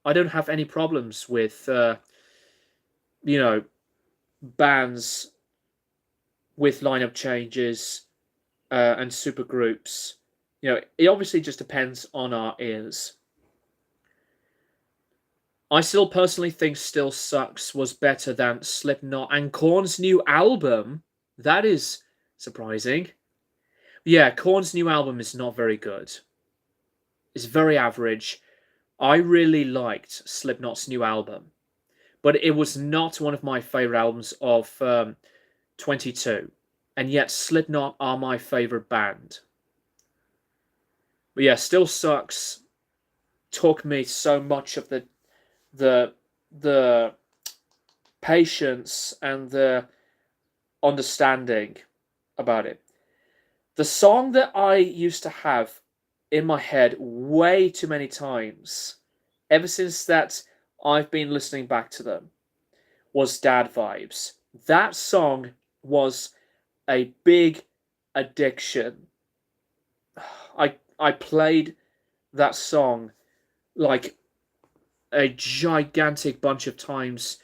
I don't have any problems with bands with lineup changes and super groups. It obviously just depends on our ears. I still personally think Still Sucks was better than Slipknot and Korn's new album. That is surprising. Yeah, Korn's new album is not very good. It's very average. I really liked Slipknot's new album, but it was not one of my favorite albums of 22. And yet Slipknot are my favorite band. But yeah, Still Sucks took me so much of the patience and the understanding about it. The song that I used to have in my head way too many times, ever since that I've been listening back to them, was Dad Vibes. That song was a big addiction. I played that song like a gigantic bunch of times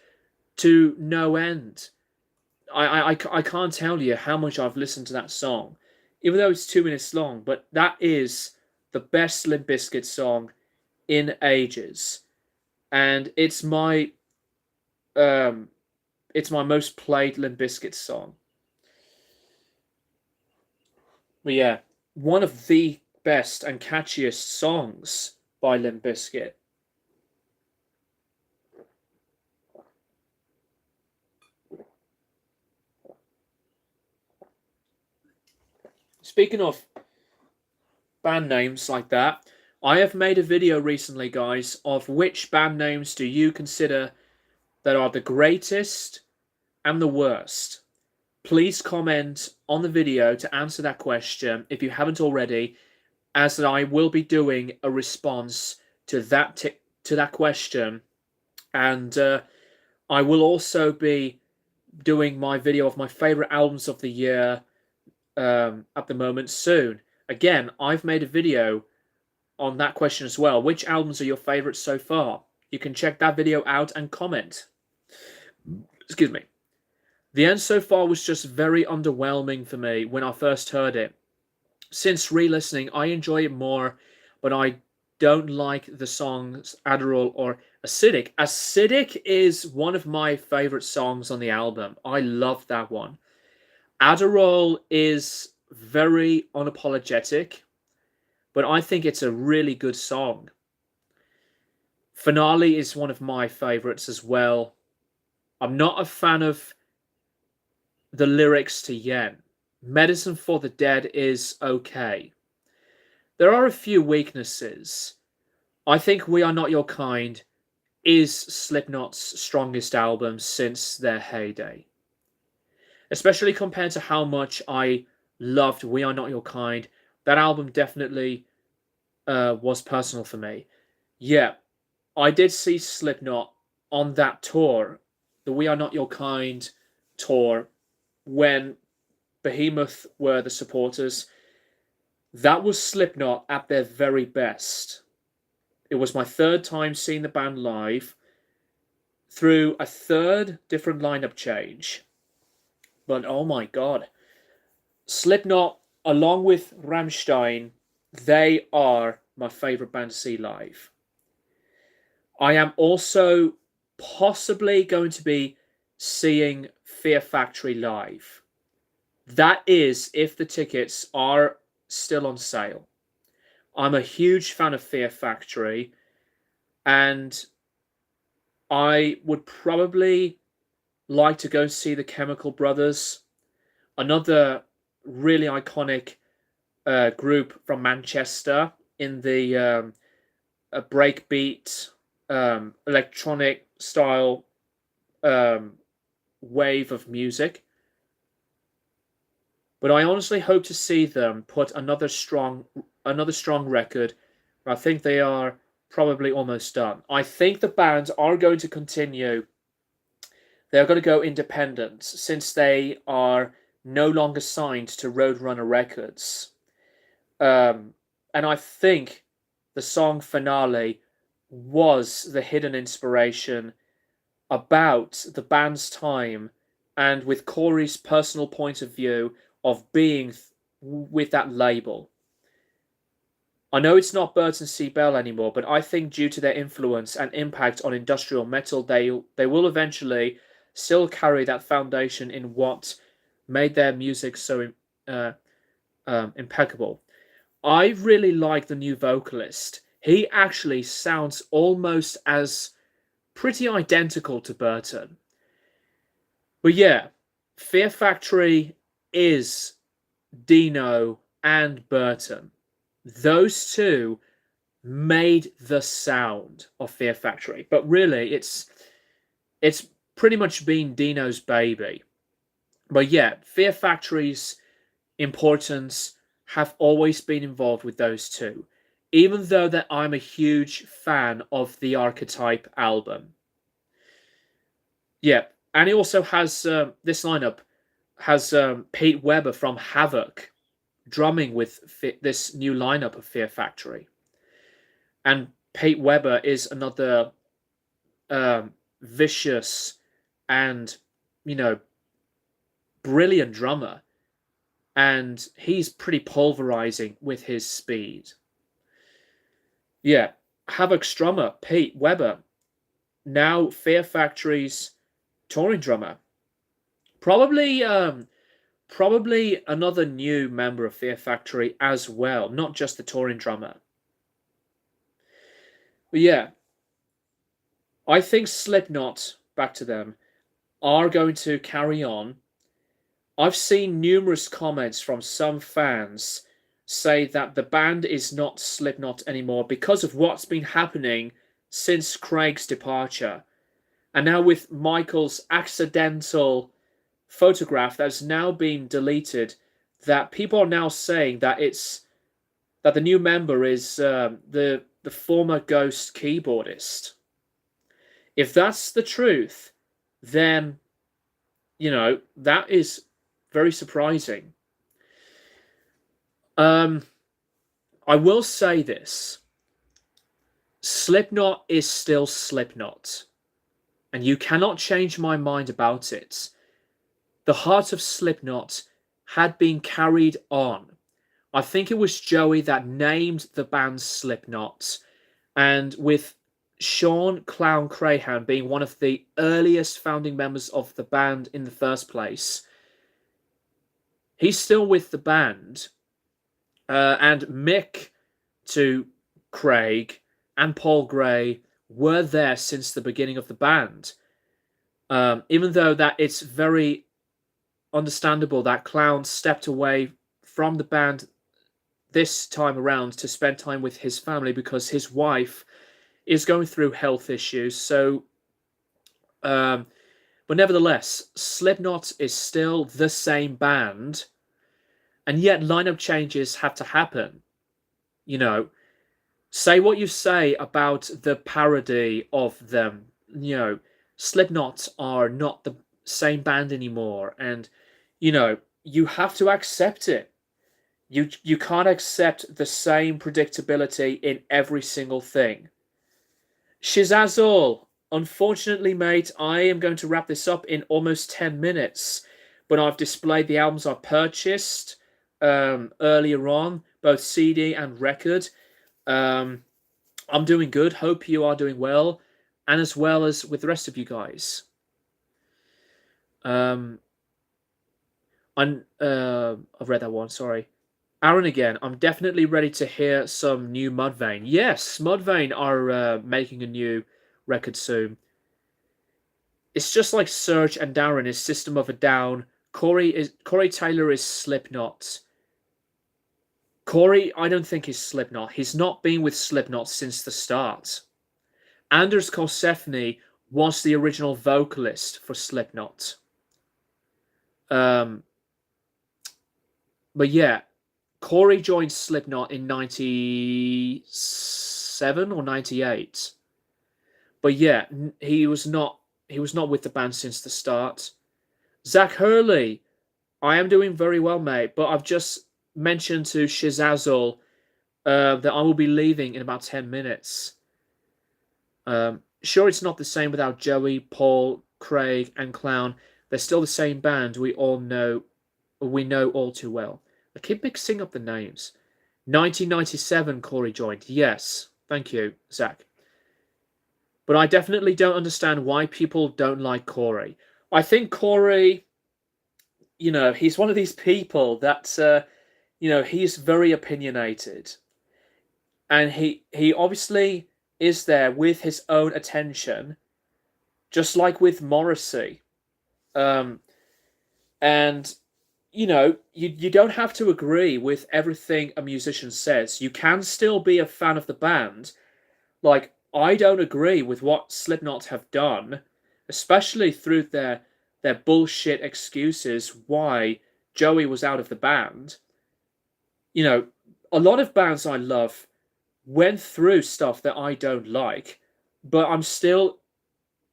to no end. I can't tell you how much I've listened to that song, even though it's 2 minutes long. But that is the best Limp Bizkit song in ages, and um, it's my most played Limp Bizkit song. But yeah, one of the best and catchiest songs by Limp Bizkit. Speaking of band names like that, I have made a video recently, guys, of which band names do you consider that are the greatest and the worst. Please comment on the video to answer that question if you haven't already, as I will be doing a response to that question, and I will also be doing my video of my favorite albums of the year at the moment soon. Again, I've made a video on that question as well. Which albums are your favorites so far? You can check that video out and comment. Excuse me. The end so far was just very underwhelming for me when I first heard it. Since re-listening, I enjoy it more, but I don't like the songs Adderall or Acidic. Acidic is one of my favorite songs on the album. I love that one. Adderall is very unapologetic, but I think it's a really good song. Finale is one of my favorites as well. I'm not a fan of the lyrics to Yen. Medicine for the Dead is okay. There are a few weaknesses. I think We Are Not Your Kind is Slipknot's strongest album since their heyday. Especially compared to how much I loved We Are Not Your Kind, that album definitely was personal for me. Yeah, I did see Slipknot on that tour, the We Are Not Your Kind tour, when Behemoth were the supporters. That was Slipknot at their very best. It was my third time seeing the band live through a third different lineup change. But oh my god. Slipknot, along with Rammstein, they are my favourite band to see live. I am also possibly going to be seeing Fear Factory live. That is, if the tickets are still on sale. I'm a huge fan of Fear Factory, and I would probably like to go see the Chemical Brothers, another really iconic group from Manchester in the breakbeat, electronic style wave of music. But I honestly hope to see them put another strong record. I think they are probably almost done. I think the band are going to continue. They're going to go independent since they are no longer signed to Roadrunner Records. And I think the song Finale was the hidden inspiration about the band's time and with Corey's personal point of view of being with that label. I know it's not Burton C. Bell anymore, but I think due to their influence and impact on industrial metal, they will eventually still carry that foundation in what made their music so impeccable. I really like the new vocalist. He actually sounds almost as pretty identical to Burton. But yeah, Fear Factory is Dino and Burton. Those two made the sound of Fear Factory. But really, it's pretty much been Dino's baby. But yeah, Fear Factory's importance have always been involved with those two. Even though that I'm a huge fan of the Archetype album. Yeah, and he also has this lineup has Pete Weber from Havoc drumming with this new lineup of Fear Factory. And Pete Weber is another vicious and, you know, brilliant drummer, and he's pretty pulverizing with his speed. Yeah, Havoc's drummer, Pete Weber, now Fear Factory's touring drummer. Probably, probably another new member of Fear Factory as well, not just the touring drummer. But yeah, I think Slipknot, back to them, are going to carry on. I've seen numerous comments from some fans say that the band is not Slipknot anymore because of what's been happening since Craig's departure. And now with Michael's accidental photograph that's now been deleted, that people are now saying that the new member is the former Ghost keyboardist. If that's the truth, then that is very surprising. I will say this: Slipknot is still Slipknot, and you cannot change my mind about it. The heart of Slipknot had been carried on. I think it was Joey that named the band Slipknot, and with Sean Clown Crahan being one of the earliest founding members of the band in the first place, he's still with the band. And Mick to Craig and Paul Gray were there since the beginning of the band. Even though that it's very understandable that Clown stepped away from the band this time around to spend time with his family because his wife is going through health issues. So, but nevertheless, Slipknot is still the same band, and yet lineup changes have to happen. Say what you say about the parody of them. Slipknot are not the same band anymore, and you have to accept it. You can't accept the same predictability in every single thing. Shizazzle, unfortunately, mate, I am going to wrap this up in almost 10 minutes, but I've displayed the albums I purchased earlier on, both CD and record. I'm doing good. Hope you are doing well, and as well as with the rest of you guys. I've read that one. Sorry, Aaron again. I'm definitely ready to hear some new Mudvayne. Yes, Mudvayne are making a new record soon. It's just like Serge and Darren is System of a Down. Corey Taylor is Slipknot. Corey, I don't think he's Slipknot. He's not been with Slipknot since the start. Anders Kosefny was the original vocalist for Slipknot. But yeah, Corey joined Slipknot in 97 or 98. But yeah, he was not with the band since the start. Zach Hurley, I am doing very well, mate, but I've just mentioned to Shizazzle that I will be leaving in about 10 minutes. Sure, it's not the same without Joey, Paul, Craig, and Clown. They're still the same band. We know all too well. I keep mixing up the names. 1997, Corey joined. Yes, thank you, Zach. But I definitely don't understand why people don't like Corey. I think Corey, he's one of these people that, he's very opinionated. And he obviously is there with his own attention, just like with Morrissey. And you don't have to agree with everything a musician says. You can still be a fan of the band. Like, I don't agree with what Slipknot have done, especially through their bullshit excuses why Joey was out of the band. A lot of bands I love went through stuff that I don't like, but I'm still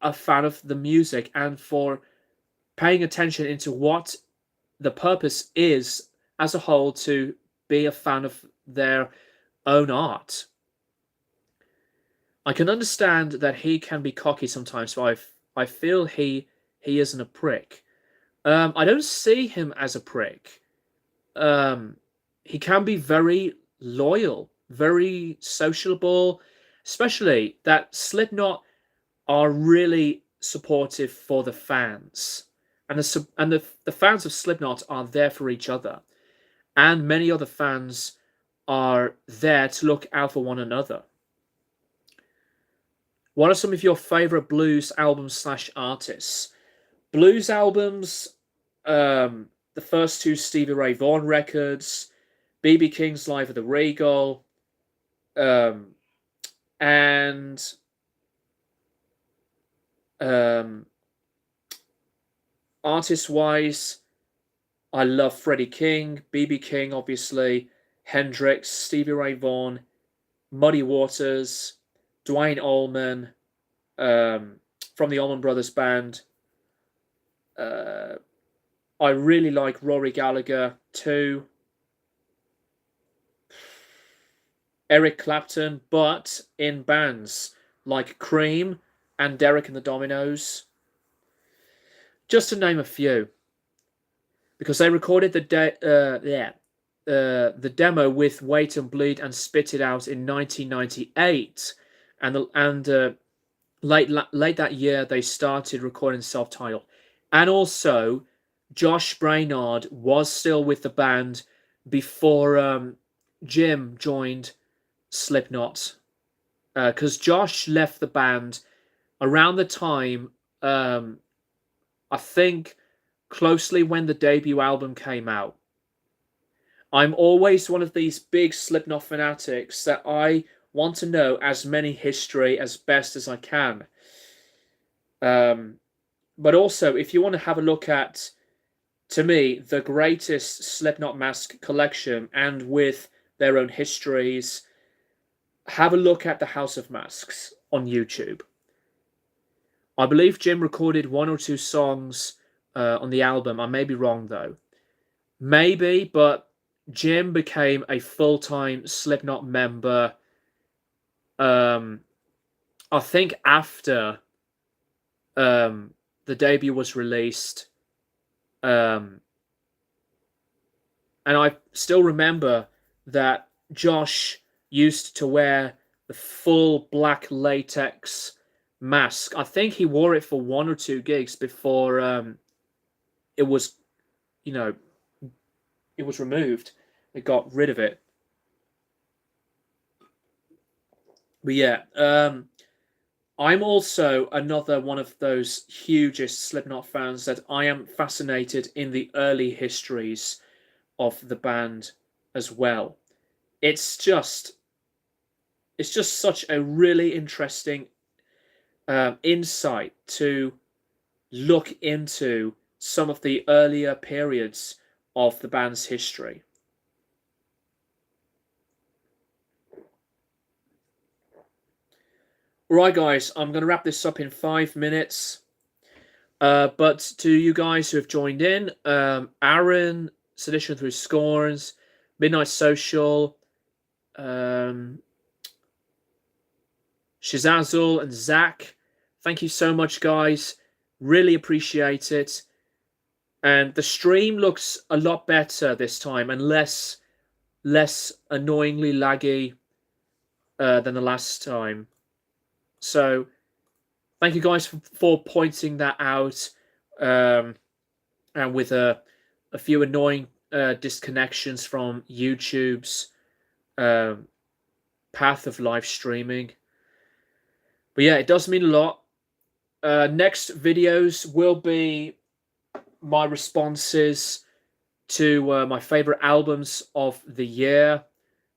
a fan of the music and for paying attention into what the purpose is as a whole to be a fan of their own art. I can understand that he can be cocky sometimes, but I feel he isn't a prick. I don't see him as a prick. Um, he can be very loyal, very sociable, especially that Slipknot are really supportive for the fans, and the fans of Slipknot are there for each other, and many other fans are there to look out for one another. What are some of your favorite blues albums slash artists? Blues albums, the first two Stevie Ray Vaughan records, BB King's Live at the Regal, um, and um, artist wise, I love Freddie King, BB King, obviously, Hendrix, Stevie Ray Vaughan, Muddy Waters, Dwayne Allman, from the Allman Brothers Band. I really like Rory Gallagher too. Eric Clapton, but in bands like Cream and Derek and the Dominos, just to name a few, because they recorded the demo with Wait and Bleed and spit it out in 1998, and late that year they started recording self-titled, and also Josh Brainard was still with the band before Jim joined Slipknot, because Josh left the band around the time, I think closely when the debut album came out. I'm always one of these big Slipknot fanatics that I want to know as many history as best as I can. But also, if you want to have a look at, to me, the greatest Slipknot mask collection and with their own histories, have a look at the House of Masks on YouTube. I believe Jim recorded one or two songs on the album. I may be wrong though. Maybe, but Jim became a full-time Slipknot member, I think after the debut was released. And I still remember that Josh used to wear the full black latex mask. I think he wore it for one or two gigs before it was, it was removed. They got rid of it. But yeah, I'm also another one of those hugest Slipknot fans that I am fascinated in the early histories of the band as well. It's just such a really interesting insight to look into some of the earlier periods of the band's history. Right, guys, I'm going to wrap this up in 5 minutes. But to you guys who have joined in, Aaron, Sedition Through Scorns, Midnight Social, Shizazzle, and Zach, thank you so much, guys. Really appreciate it. And the stream looks a lot better this time and less annoyingly laggy than the last time. So thank you guys for pointing that out, and with a few annoying disconnections from YouTube's path of live streaming. But yeah, it does mean a lot. Next videos will be my responses to my favorite albums of the year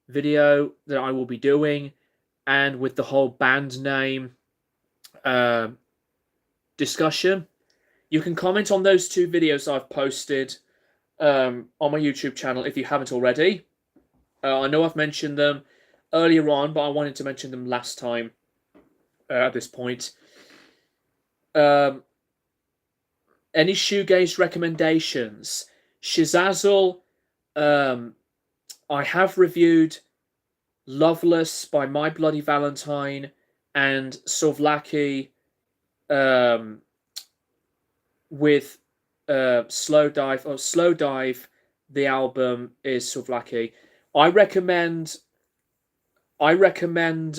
video that I will be doing, and with the whole band name discussion. You can comment on those two videos I've posted on my YouTube channel if you haven't already. I know I've mentioned them earlier on, but I wanted to mention them last time at this point. Any shoegaze recommendations? Shizazzle, I have reviewed Loveless by My Bloody Valentine and Sovlaki um, with Slow Dive. Or Slow Dive, the album is Sovlaki. I recommend. I recommend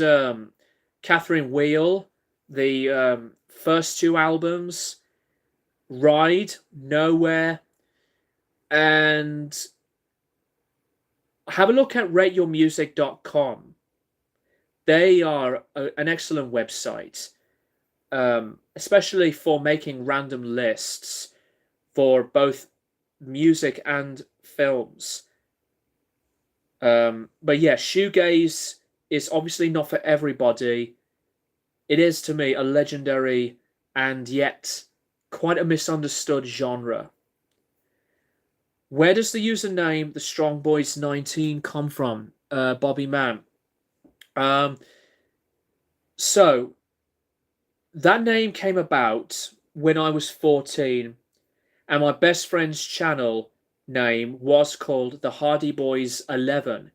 Catherine Wheel, the first two albums, Ride, Nowhere, and have a look at rateyourmusic.com. They are an excellent website, especially for making random lists for both music and films. But yeah, shoegaze is obviously not for everybody. It is to me a legendary and yet quite a misunderstood genre. Where does the username the Strong Boys 19 come from, Bobby Mann? Um, so that name came about when I was 14, and my best friend's channel name was called the Hardy Boys 11.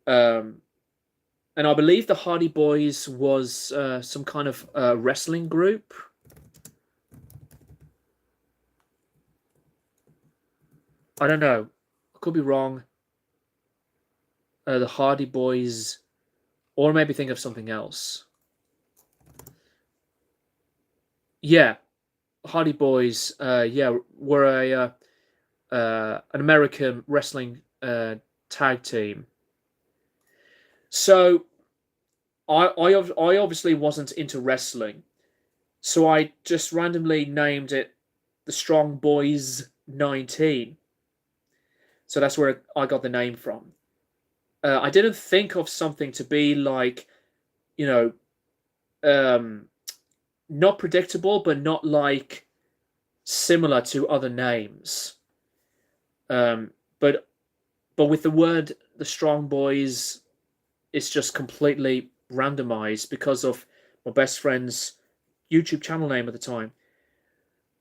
Um, and I believe the Hardy Boys was some kind of wrestling group. I don't know. I could be wrong. The Hardy Boys, or maybe think of something else. Yeah, Hardy Boys. Yeah, were a an American wrestling tag team. So I obviously wasn't into wrestling, so I just randomly named it the Strong Boys 19. So that's where I got the name from. I didn't think of something to be like, you know, um, not predictable, but not like similar to other names. Um, but but with the word the Strong Boys, it's just completely randomized because of my best friend's YouTube channel name at the time.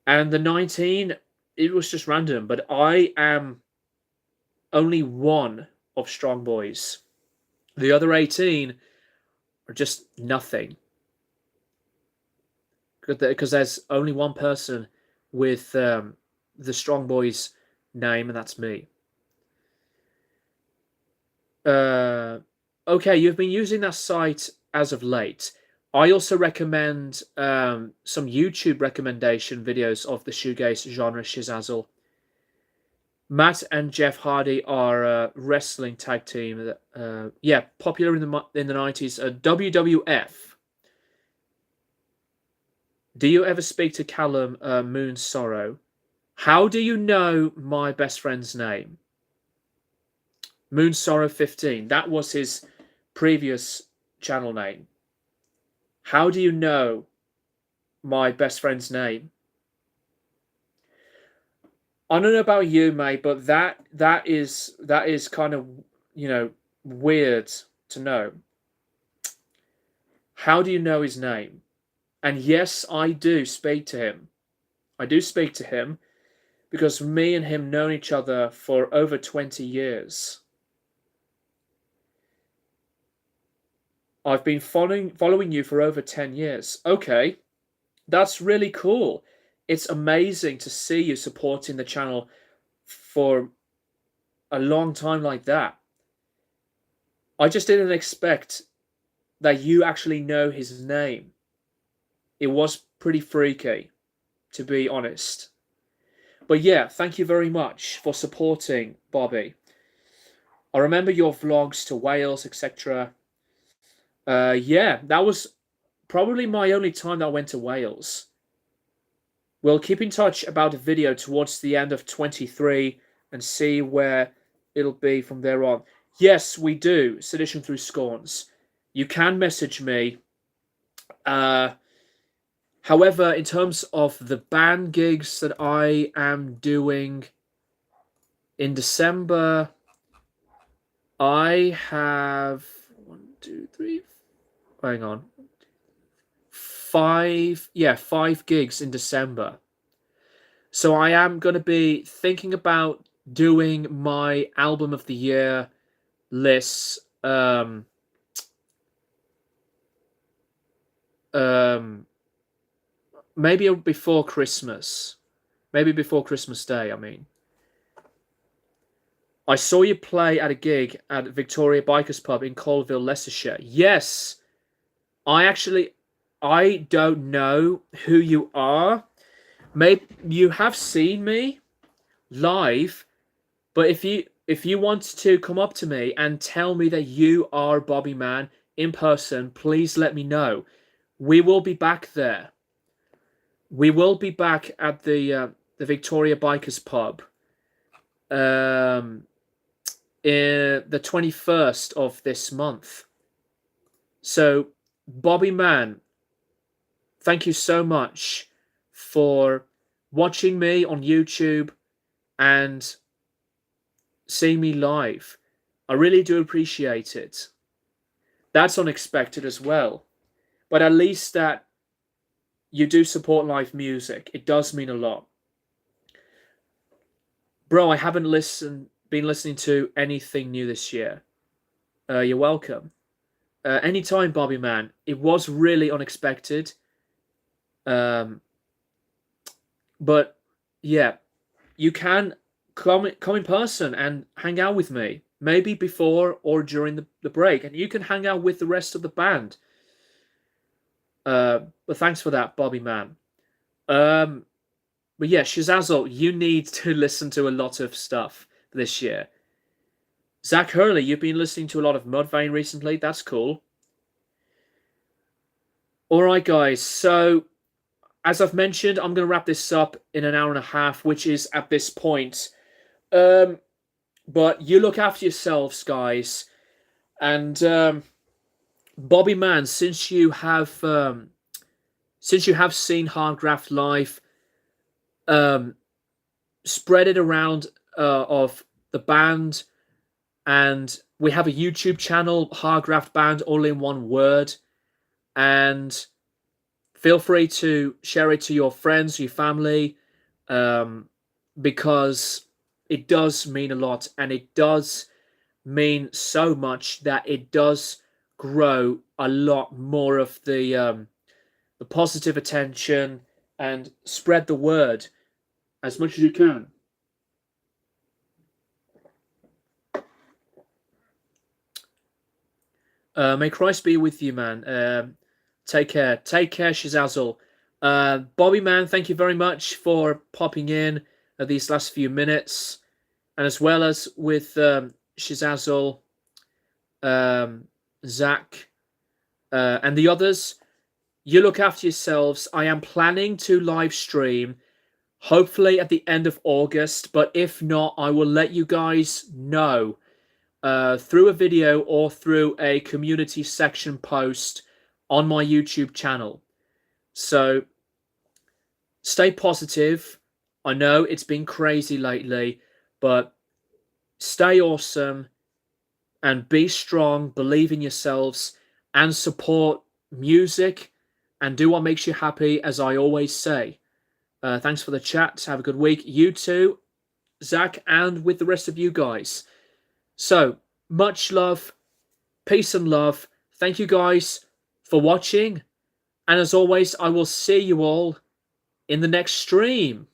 And the 19, it was just random, but I am only one of Strong Boys. The other 18 are just nothing. Because there's only one person with the Strong Boys name, and that's me. Okay, you've been using that site as of late. I also recommend some YouTube recommendation videos of the shoegaze genre shizazzle. Matt and Jeff Hardy are a wrestling tag team that, yeah, popular in the 90s. WWF. Do you ever speak to Callum Moon Sorrow? How do you know my best friend's name? Moon Sorrow 15. That was his previous channel name. How do you know my best friend's name? I don't know about you, mate, but that is kind of, weird to know. How do you know his name? And yes, I do speak to him. I do speak to him because me and him known each other for over 20 years. I've been following you for over 10 years. Okay, that's really cool. It's amazing to see you supporting the channel for a long time like that. I just didn't expect that you actually know his name. It was pretty freaky, to be honest. But yeah, thank you very much for supporting Bobby. I remember your vlogs to Wales, etc. Yeah, that was probably my only time that I went to Wales. We'll keep in touch about a video towards the end of 23 and see where it'll be from there on. Yes, we do. Sedition Through Scorns. You can message me. However, in terms of the band gigs that I am doing in December, I have one, two, three. Hang on. Five gigs in December. So I am going to be thinking about doing my album of the year lists Um, maybe before Christmas. Maybe before Christmas Day, I mean. I saw you play at a gig at Victoria Bikers Pub in Colville, Leicestershire. Yes, I don't know who you are. Maybe you have seen me live, but if you want to come up to me and tell me that you are Bobby Man in person, please let me know. We will be back there. We will be back at the Victoria Bikers Pub. In the 21st of this month. So, Bobby Man, thank you so much for watching me on YouTube and seeing me live. I really do appreciate it. That's unexpected as well. But at least that you do support live music. It does mean a lot. Bro, I haven't been listening to anything new this year. You're welcome. Anytime, Bobby Man. It was really unexpected. But yeah, you can come in person and hang out with me. Maybe before or during the break. And you can hang out with the rest of the band. But thanks for that, Bobby Man. But yeah, Shazazzle, you need to listen to a lot of stuff this year. Zach Hurley, you've been listening to a lot of Mudvayne recently. That's cool. All right, guys. So, as I've mentioned, I'm going to wrap this up in an hour and a half, which is at this point. But you look after yourselves, guys. And Bobby Man, since you have seen Hardgraft live, spread it around of the band, and we have a YouTube channel, Hardgraft Band, all in one word, and feel free to share it to your friends, your family, because it does mean a lot, and it does mean so much that it does grow a lot more of the positive attention and spread the word as much as you can. May Christ be with you, man. Take care. Take care, Shazazzle. Bobby, man, thank you very much for popping in these last few minutes. And as well as with Shazazzle, Zach, and the others, you look after yourselves. I am planning to live stream, hopefully at the end of August. But if not, I will let you guys know through a video or through a community section post on my YouTube channel. So stay positive. I know it's been crazy lately, but stay awesome and be strong, believe in yourselves, and support music and do what makes you happy, as I always say. Thanks for the chat. Have a good week. You too, Zach, and with the rest of you guys. So, much love, peace and love. Thank you guys for watching. And as always, I will see you all in the next stream.